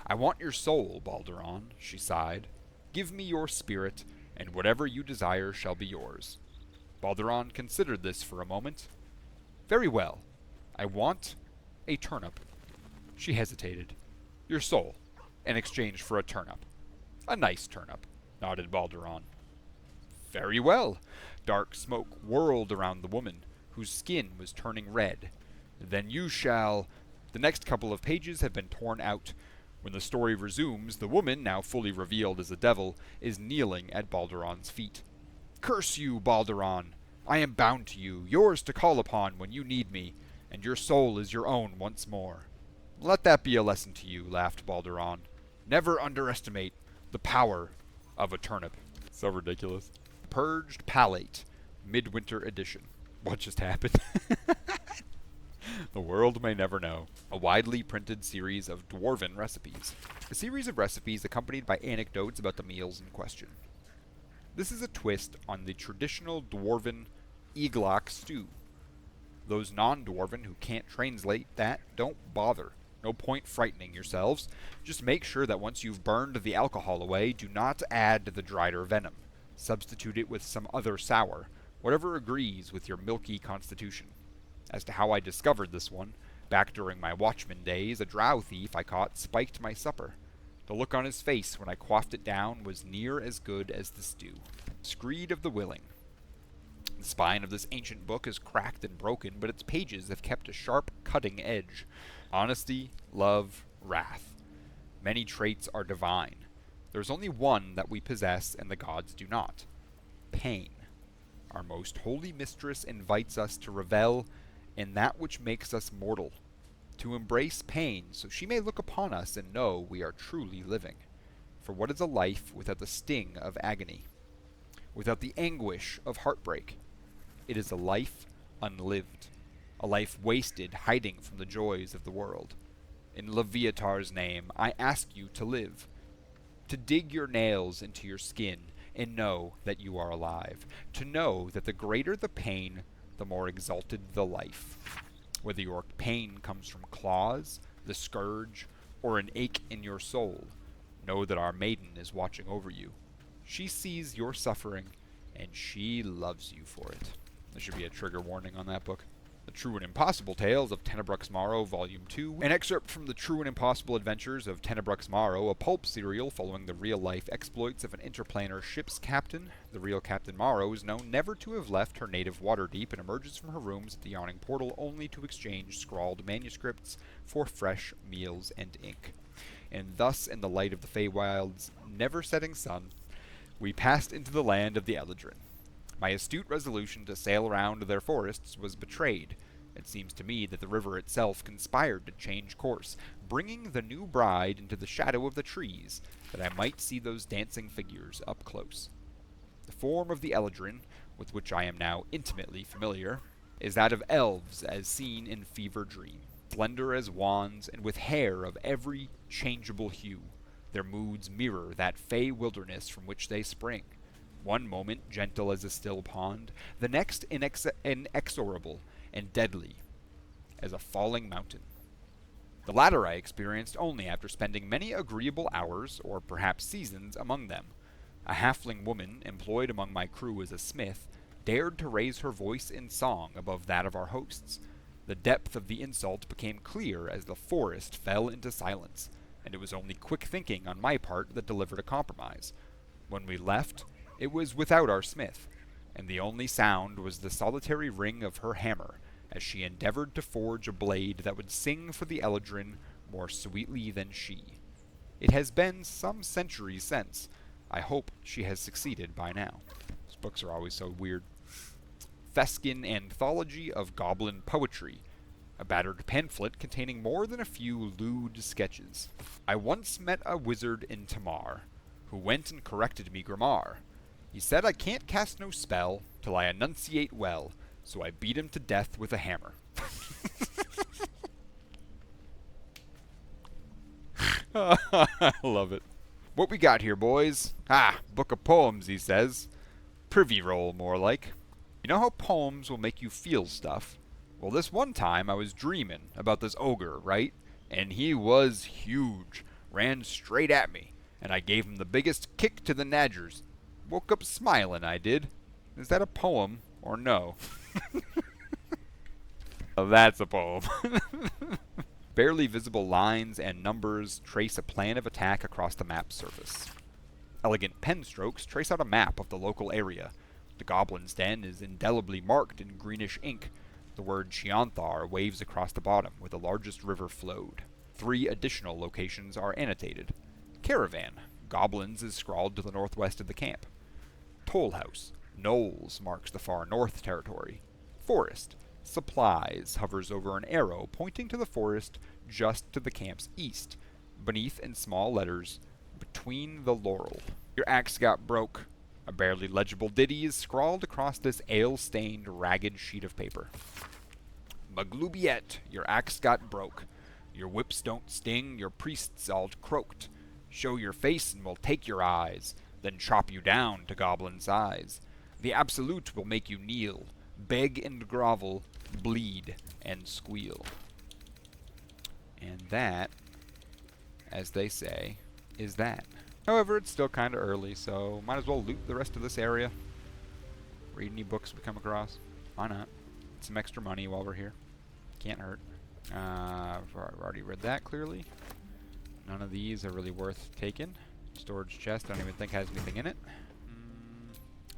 I want your soul, Balduron, she sighed. Give me your spirit, and whatever you desire shall be yours. Balduron considered this for a moment. Very well. I want a turnip. She hesitated. Your soul, in exchange for a turnip. A nice turnip, nodded Balduron. Very well. Dark smoke whirled around the woman, whose skin was turning red. Then you shall... The next couple of pages have been torn out. When the story resumes, the woman, now fully revealed as a devil, is kneeling at Balduron's feet. Curse you, Balduron! I am bound to you, yours to call upon when you need me, and your soul is your own once more. Let that be a lesson to you, laughed Balduron. Never underestimate the power of a turnip. So ridiculous. Purged Palate, Midwinter Edition. What just happened? The world may never know. A widely printed series of dwarven recipes. A series of recipes accompanied by anecdotes about the meals in question. This is a twist on the traditional dwarven eglock stew. Those non-dwarven who can't translate that, don't bother. No point frightening yourselves. Just make sure that once you've burned the alcohol away, do not add the dried venom. Substitute it with some other sour, whatever agrees with your milky constitution. As to how I discovered this one, back during my watchman days, a drow thief I caught spiked my supper. The look on his face when I quaffed it down was near as good as the stew. Screed of the Willing. The spine of this ancient book is cracked and broken, but its pages have kept a sharp, cutting edge. Honesty, love, wrath. Many traits are divine. There is only one that we possess and the gods do not. Pain. Our most holy mistress invites us to revel in that which makes us mortal, to embrace pain so she may look upon us and know we are truly living. For what is a life without the sting of agony, without the anguish of heartbreak? It is a life unlived, a life wasted hiding from the joys of the world. In Leviatar's name, I ask you to live, to dig your nails into your skin and know that you are alive, to know that the greater the pain, the more exalted the life. Whether your pain comes from claws, the scourge, or an ache in your soul, know that our maiden is watching over you. She sees your suffering, and she loves you for it. There should be a trigger warning on that book. The True and Impossible Tales of Tenebrux Morrow, Volume 2. An excerpt from the True and Impossible Adventures of Tenebrux Morrow, a pulp serial following the real-life exploits of an interplanar ship's captain. The real Captain Morrow is known never to have left her native Waterdeep and emerges from her rooms at the Yawning Portal only to exchange scrawled manuscripts for fresh meals and ink. And thus, in the light of the Feywild's never-setting sun, we passed into the land of the Eladrin. My astute resolution to sail around their forests was betrayed. It seems to me that the river itself conspired to change course, bringing the new bride into the shadow of the trees, that I might see those dancing figures up close. The form of the Eladrin, with which I am now intimately familiar, is that of elves as seen in fever dream, slender as wands and with hair of every changeable hue. Their moods mirror that fey wilderness from which they spring. One moment gentle as a still pond, the next inexorable and deadly as a falling mountain. The latter I experienced only after spending many agreeable hours, or perhaps seasons, among them. A halfling woman, employed among my crew as a smith, dared to raise her voice in song above that of our hosts. The depth of the insult became clear as the forest fell into silence, and it was only quick thinking on my part that delivered a compromise. When we left, it was without our smith, and the only sound was the solitary ring of her hammer, as she endeavored to forge a blade that would sing for the Eladrin more sweetly than she. It has been some centuries since. I hope she has succeeded by now. This books are always so weird. Feskin Anthology of Goblin Poetry, a battered pamphlet containing more than a few lewd sketches. I once met a wizard in Tamar, who went and corrected me grammar. He said I can't cast no spell till I enunciate well, so I beat him to death with a hammer. I love it. What we got here, boys? Ah, book of poems, he says. Privy roll, more like. You know how poems will make you feel stuff? Well, this one time I was dreaming about this ogre, right? And he was huge. Ran straight at me. And I gave him the biggest kick to the nadgers. Woke up smiling, I did. Is that a poem or no? Oh, that's a poem. Barely visible lines and numbers trace a plan of attack across the map's surface. Elegant pen strokes trace out a map of the local area. The goblin's den is indelibly marked in greenish ink. The word Chianthar waves across the bottom where the largest river flowed. 3 additional locations are annotated. Caravan, Goblins is scrawled to the northwest of the camp. Toll House, Knolls marks the far north territory. Forest, Supplies hovers over an arrow pointing to the forest just to the camp's east. Beneath in small letters, Between the Laurel. Your axe got broke. A barely legible ditty is scrawled across this ale-stained, ragged sheet of paper. Maglubiet, your axe got broke. Your whips don't sting, your priests all croaked. Show your face and we'll take your eyes, then chop you down to goblin size. The absolute will make you kneel, beg and grovel, bleed and squeal. And that, as they say, is that. However, it's still kind of early, so might as well loot the rest of this area. Read any books we come across. Why not? Get some extra money while we're here. Can't hurt. I've already read that clearly. None of these are really worth taking. Storage chest, I don't even think has anything in it.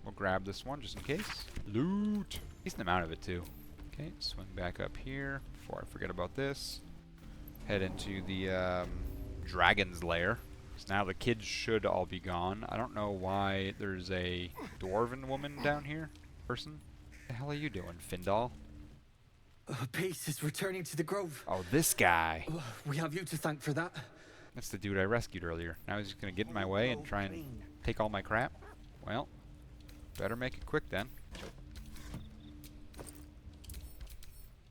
We'll grab this one just in case. Loot! Decent amount of it too. Okay, swing back up here before I forget about this. Head into the dragon's lair. So now the kids should all be gone. I don't know why there's a dwarven woman down here. Person? What the hell are you doing, Findal? Peace is returning to the grove. Oh, this guy. We have you to thank for that. That's the dude I rescued earlier. Now he's just gonna get in my way and try and take all my crap. Well, better make it quick then.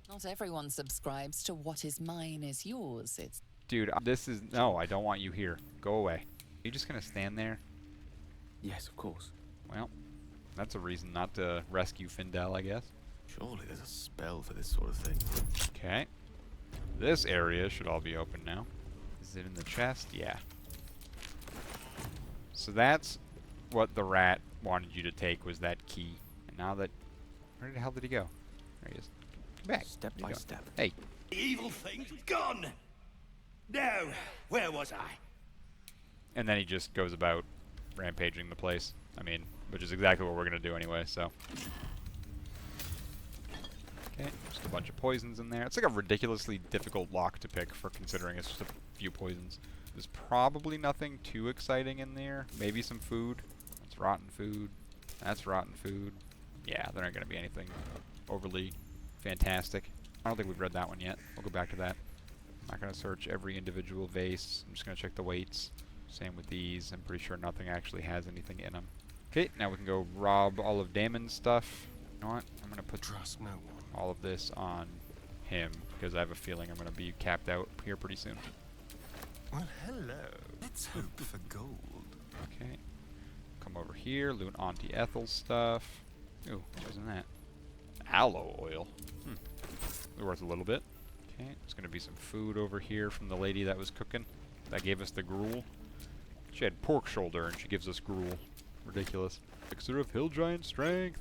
Not everyone subscribes to what is mine is yours. It's Dude, this is... No, I don't want you here. Go away. Are you just gonna stand there? Yes, of course. Well, that's a reason not to rescue Findel, I guess. Surely there's a spell for this sort of thing. Okay. This area should all be open now. Is it in the chest? Yeah. So that's what the rat wanted you to take, was that key. And now that... Where the hell did he go? There he is. Come back. Step by step. Hey. The evil thing's gone! Now, where was I? And then he just goes about rampaging the place. I mean, which is exactly what we're going to do anyway, so... Okay, just a bunch of poisons in there. It's like a ridiculously difficult lock to pick for considering it's just a few poisons. There's probably nothing too exciting in there. Maybe some food. That's rotten food. That's rotten food. Yeah, there aren't going to be anything overly fantastic. I don't think we've read that one yet. We'll go back to that. I'm not going to search every individual vase. I'm just going to check the weights. Same with these. I'm pretty sure nothing actually has anything in them. Okay, now we can go rob all of Damon's stuff. You know what? I'm going to put Trust no one. all of this on him because I have a feeling I'm going to be capped out here pretty soon. Well, hello. Let's hope for gold. Okay. Come over here, loot Auntie Ethel's stuff. Ooh, what was in that? Aloe oil. Worth a little bit. Okay, there's going to be some food over here from the lady that was cooking. That gave us the gruel. She had pork shoulder and she gives us gruel. Ridiculous. Elixir of Hill Giant Strength.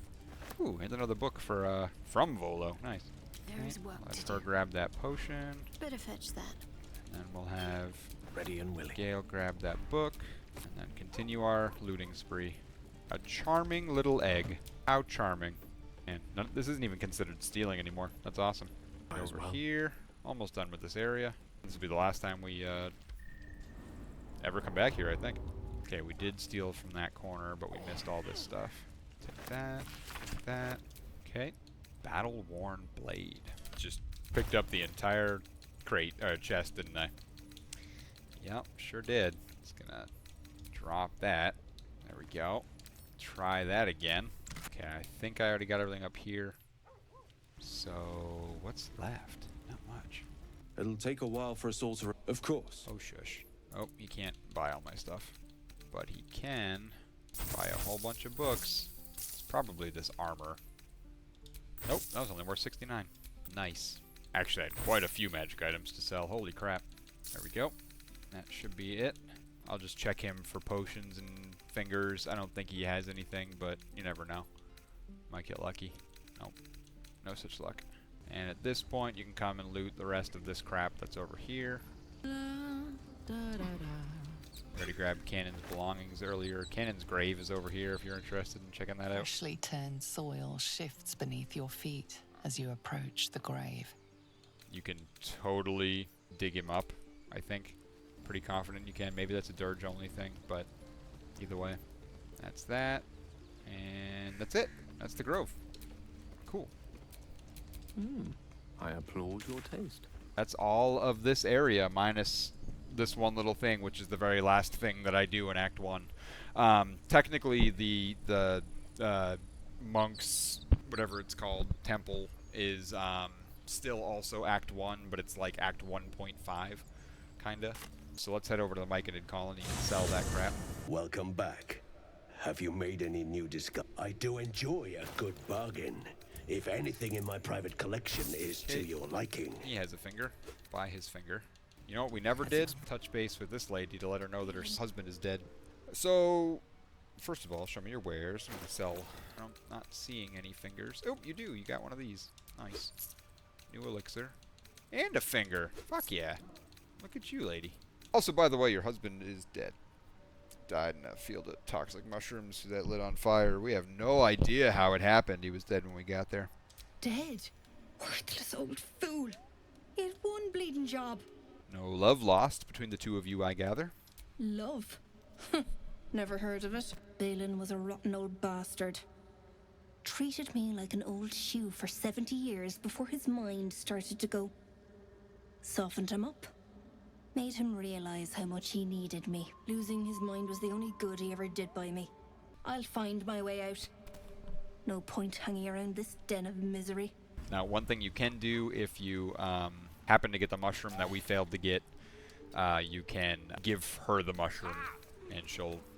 Ooh, and another book for from Volo. Nice. There is work Let to her do. grab that potion. Better fetch that. And we'll have Ready and willing. Gale grab that book. And then continue our looting spree. A charming little egg. How charming. Man, this isn't even considered stealing anymore. That's awesome. Might as Over well. here. Almost done with this area. This will be the last time we ever come back here, I think. Okay, we did steal from that corner, but we missed all this stuff. Take that. Take that. Okay. Battle-worn blade. Just picked up the entire crate, or chest, didn't I? Yep, sure did. Just gonna drop that. There we go. Try that again. Okay, I think I already got everything up here. So, what's left? Not much. It'll take a while for us all to... Of course. Oh, shush. Oh, he can't buy all my stuff. But he can buy a whole bunch of books. It's probably this armor. Nope, that was only worth 69. Nice. Actually, I had quite a few magic items to sell. Holy crap. There we go. That should be it. I'll just check him for potions and fingers. I don't think he has anything, but you never know. Might get lucky. Nope. No such luck. And at this point, you can come and loot the rest of this crap that's over here. Already grabbed Cannon's belongings earlier. Cannon's grave is over here if you're interested in checking that out. Freshly turned soil shifts beneath your feet as you approach the grave. You can totally dig him up, I think. Pretty confident you can. Maybe that's a dirge only thing, but either way. That's that. And that's it. That's the grove. Cool. I applaud your taste. That's all of this area, minus this one little thing, which is the very last thing that I do in Act 1. Technically, the monks, whatever it's called, temple, is still also Act 1, but it's like Act 1.5, kinda. So let's head over to the Myconid colony and sell that crap. Welcome back. Have you made any new discoveries? I do enjoy a good bargain. If anything in my private collection is to your liking. He has a finger. Buy his finger. You know what we never did? Touch base with this lady to let her know that her husband is dead. So, first of all, show me your wares. I'm going to sell. I'm not seeing any fingers. Oh, you do. You got one of these. Nice. New elixir. And a finger. Fuck yeah. Look at you, lady. Also, by the way, your husband is dead. Died in a field of toxic mushrooms that lit on fire. We have no idea how it happened. He was dead when we got there. Dead? Worthless old fool. He had one bleeding job. No love lost between the two of you, I gather. Love? Never heard of it. Balin was a rotten old bastard. Treated me like an old shoe for 70 years before his mind started to go. Softened him up. Made him realize how much he needed me. Losing his mind was the only good he ever did by me. I'll find my way out. No point hanging around this den of misery. Now, one thing you can do if you happen to get the mushroom that we failed to get, you can give her the mushroom, and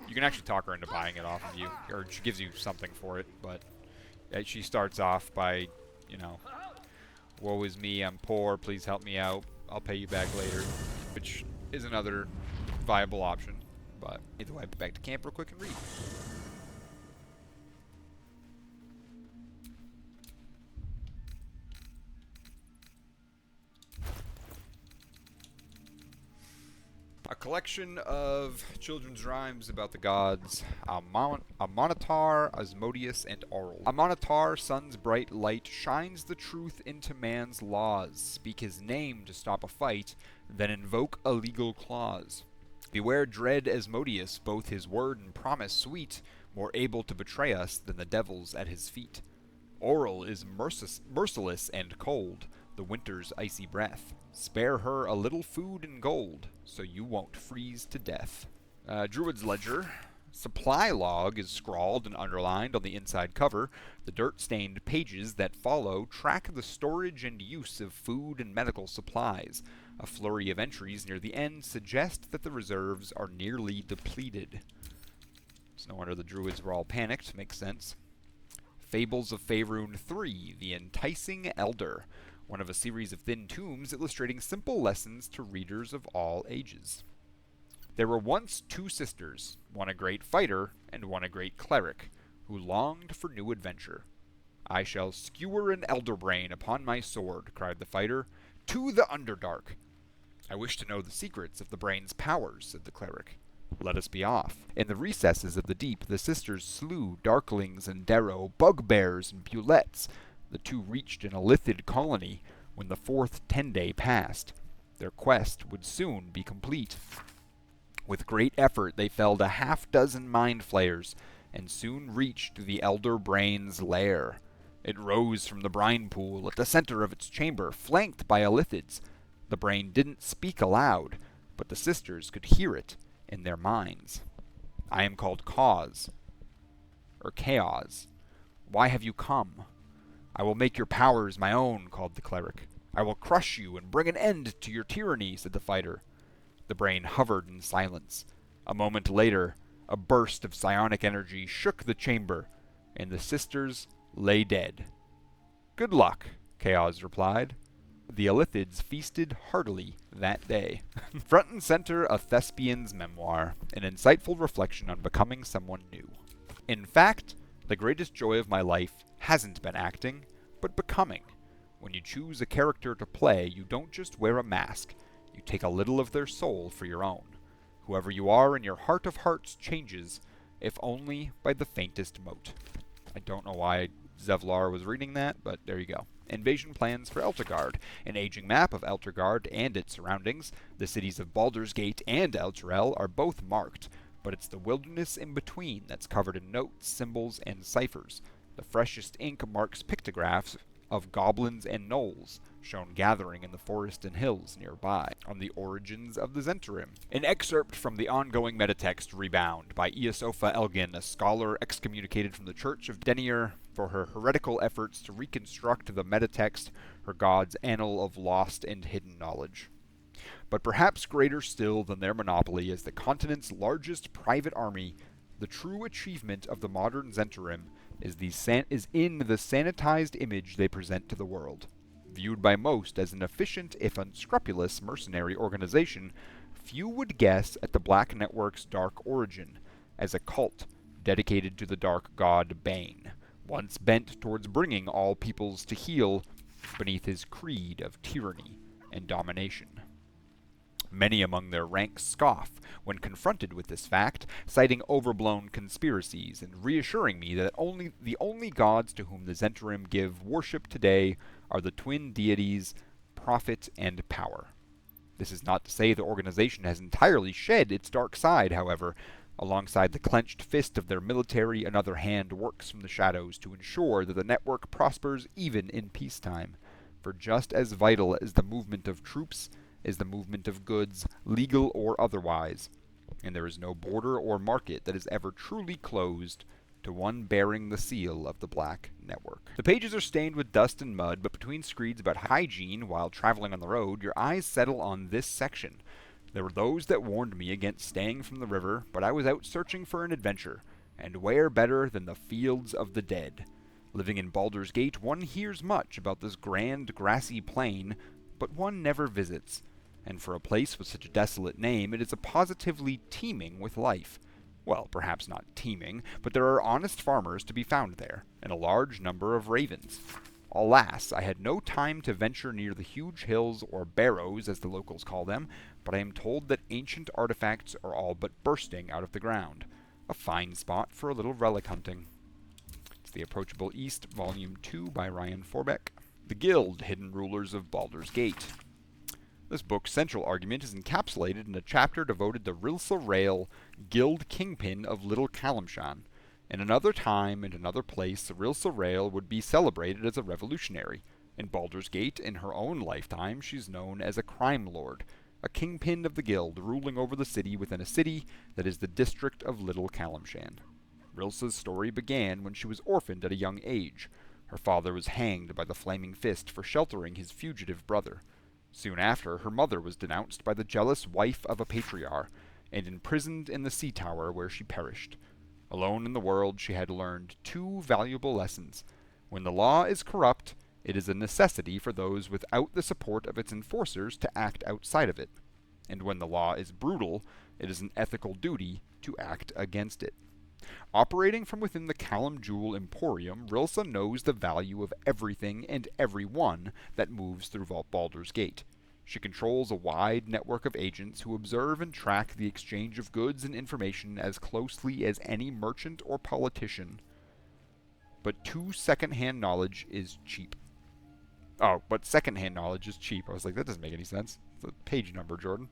you can actually talk her into buying it off of you, or she gives you something for it, but she starts off by, woe is me, I'm poor, please help me out, I'll pay you back later, which is another viable option. But either way, back to camp real quick and read. A collection of children's rhymes about the gods, Amonitar, Asmodeus, and Aurel. Amonitar, sun's bright light, shines the truth into man's laws. Speak his name to stop a fight, then invoke a legal clause. Beware dread Asmodeus, both his word and promise sweet, more able to betray us than the devils at his feet. Aurel is merciless and cold, the winter's icy breath. Spare her a little food and gold, so you won't freeze to death. Druid's Ledger. Supply log is scrawled and underlined on the inside cover. The dirt-stained pages that follow track the storage and use of food and medical supplies. A flurry of entries near the end suggest that the reserves are nearly depleted. It's no wonder the druids were all panicked. Makes sense. Fables of Faerun 3, The Enticing Elder. One of a series of thin tomes illustrating simple lessons to readers of all ages. There were once two sisters, one a great fighter and one a great cleric, who longed for new adventure. I shall skewer an elder brain upon my sword, cried the fighter, to the Underdark. I wish to know the secrets of the brain's powers, said the cleric. Let us be off. In the recesses of the deep, the sisters slew darklings and darrow, bugbears and bullets. The two reached an illithid colony when the fourth 10-day passed. Their quest would soon be complete. With great effort, they felled a half-dozen mind flayers, and soon reached the elder brain's lair. It rose from the brine pool at the center of its chamber, flanked by elithids. The brain didn't speak aloud, but the sisters could hear it in their minds. I am called Cause, or Chaos. Why have you come? I will make your powers my own, called the cleric. I will crush you and bring an end to your tyranny, said the fighter. The brain hovered in silence. A moment later, a burst of psionic energy shook the chamber, and the sisters lay dead. Good luck, Chaos replied. The elithids feasted heartily that day. Front and center, a thespian's memoir, an insightful reflection on becoming someone new. In fact, the greatest joy of my life hasn't been acting, but becoming. When you choose a character to play, you don't just wear a mask, you take a little of their soul for your own. Whoever you are in your heart of hearts changes, if only by the faintest mote. I don't know why Zevlar was reading that, but there you go. Invasion plans for Elturgard. An aging map of Elturgard and its surroundings. The cities of Baldur's Gate and Elturel are both marked, but it's the wilderness in between that's covered in notes, symbols, and ciphers. The freshest ink marks pictographs of goblins and gnolls, shown gathering in the forest and hills nearby, on the origins of the Zhentarim. An excerpt from the ongoing metatext Rebound by Eosofa Elgin, a scholar excommunicated from the Church of Denir for her heretical efforts to reconstruct the metatext, her god's annal of lost and hidden knowledge. But perhaps greater still than their monopoly as the continent's largest private army, the true achievement of the modern Zhentarim is in the sanitized image they present to the world. Viewed by most as an efficient, if unscrupulous, mercenary organization, few would guess at the Black Network's dark origin, as a cult dedicated to the dark god Bane, once bent towards bringing all peoples to heel beneath his creed of tyranny and domination. Many among their ranks scoff when confronted with this fact, citing overblown conspiracies and reassuring me that the only gods to whom the Zhentarim give worship today are the twin deities, Profit and Power. This is not to say the organization has entirely shed its dark side, however. Alongside the clenched fist of their military, another hand works from the shadows to ensure that the network prospers even in peacetime. For just as vital as the movement of troops is the movement of goods, legal or otherwise, and there is no border or market that is ever truly closed to one bearing the seal of the Black Network. The pages are stained with dust and mud, but between screeds about hygiene while traveling on the road, your eyes settle on this section. There were those that warned me against staying from the river, but I was out searching for an adventure, and where better than the fields of the dead? Living in Baldur's Gate, one hears much about this grand grassy plain, but one never visits. And for a place with such a desolate name, it is positively teeming with life. Well, perhaps not teeming, but there are honest farmers to be found there, and a large number of ravens. Alas, I had no time to venture near the huge hills, or barrows as the locals call them, but I am told that ancient artifacts are all but bursting out of the ground. A fine spot for a little relic hunting. It's The Approachable East, Volume 2 by Ryan Forbeck. The Guild, Hidden Rulers of Baldur's Gate. This book's central argument is encapsulated in a chapter devoted to Rilsa Rael, Guild Kingpin of Little Calimshan. In another time and another place, Rilsa Rael would be celebrated as a revolutionary. In Baldur's Gate, in her own lifetime, she's known as a crime lord, a kingpin of the guild ruling over the city within a city that is the district of Little Calimshan. Rilsa's story began when she was orphaned at a young age. Her father was hanged by the Flaming Fist for sheltering his fugitive brother. Soon after, her mother was denounced by the jealous wife of a patriarch, and imprisoned in the sea tower where she perished. Alone in the world, she had learned two valuable lessons. When the law is corrupt, it is a necessity for those without the support of its enforcers to act outside of it. And when the law is brutal, it is an ethical duty to act against it. Operating from within the Callum Jewel Emporium, Rilsa knows the value of everything and everyone that moves through Baldur's Gate. She controls a wide network of agents who observe and track the exchange of goods and information as closely as any merchant or politician. But second-hand knowledge is cheap. I was like, that doesn't make any sense. It's a page number, Jordan.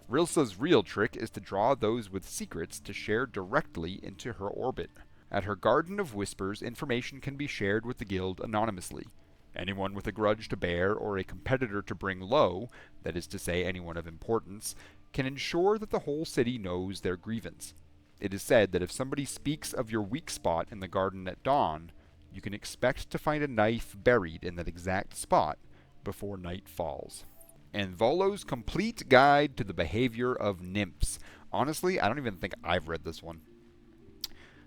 Rilsa's real trick is to draw those with secrets to share directly into her orbit. At her Garden of Whispers, information can be shared with the guild anonymously. Anyone with a grudge to bear or a competitor to bring low, that is to say anyone of importance, can ensure that the whole city knows their grievance. It is said that if somebody speaks of your weak spot in the garden at dawn, you can expect to find a knife buried in that exact spot before night falls. And Volo's Complete Guide to the Behavior of Nymphs. Honestly, I don't even think I've read this one.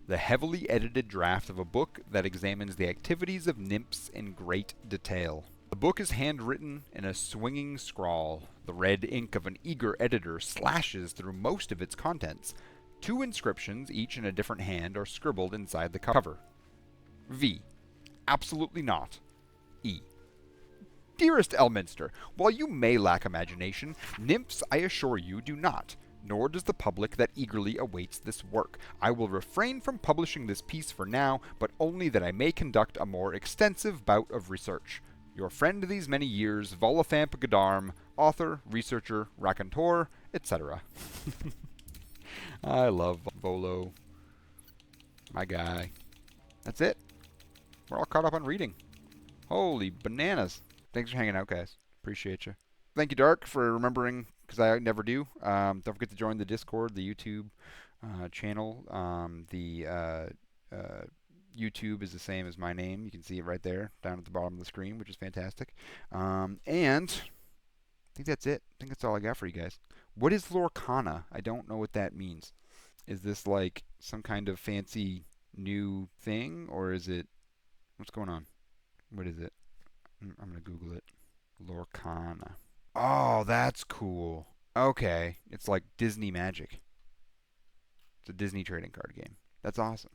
The heavily edited draft of a book that examines the activities of nymphs in great detail. The book is handwritten in a swinging scrawl. The red ink of an eager editor slashes through most of its contents. 2 inscriptions, each in a different hand, are scribbled inside the cover. V. Absolutely not. E. Dearest Elminster, while you may lack imagination, nymphs, I assure you, do not. Nor does the public that eagerly awaits this work. I will refrain from publishing this piece for now, but only that I may conduct a more extensive bout of research. Your friend these many years, Volothamp Godarm, author, researcher, raconteur, etc. I love Volo. My guy. That's it. We're all caught up on reading. Holy bananas. Thanks for hanging out, guys. Appreciate you. Thank you, Dark, for remembering, because I never do. Don't forget to join the Discord, the YouTube channel. YouTube is the same as my name. You can see it right there, down at the bottom of the screen, which is fantastic. And I think that's it. I think that's all I got for you guys. What is Lorcana? I don't know what that means. Is this like some kind of fancy new thing, or is it... What's going on? What is it? I'm going to Google it. Lorcana. Oh, that's cool. Okay. It's like Disney Magic. It's a Disney trading card game. That's awesome.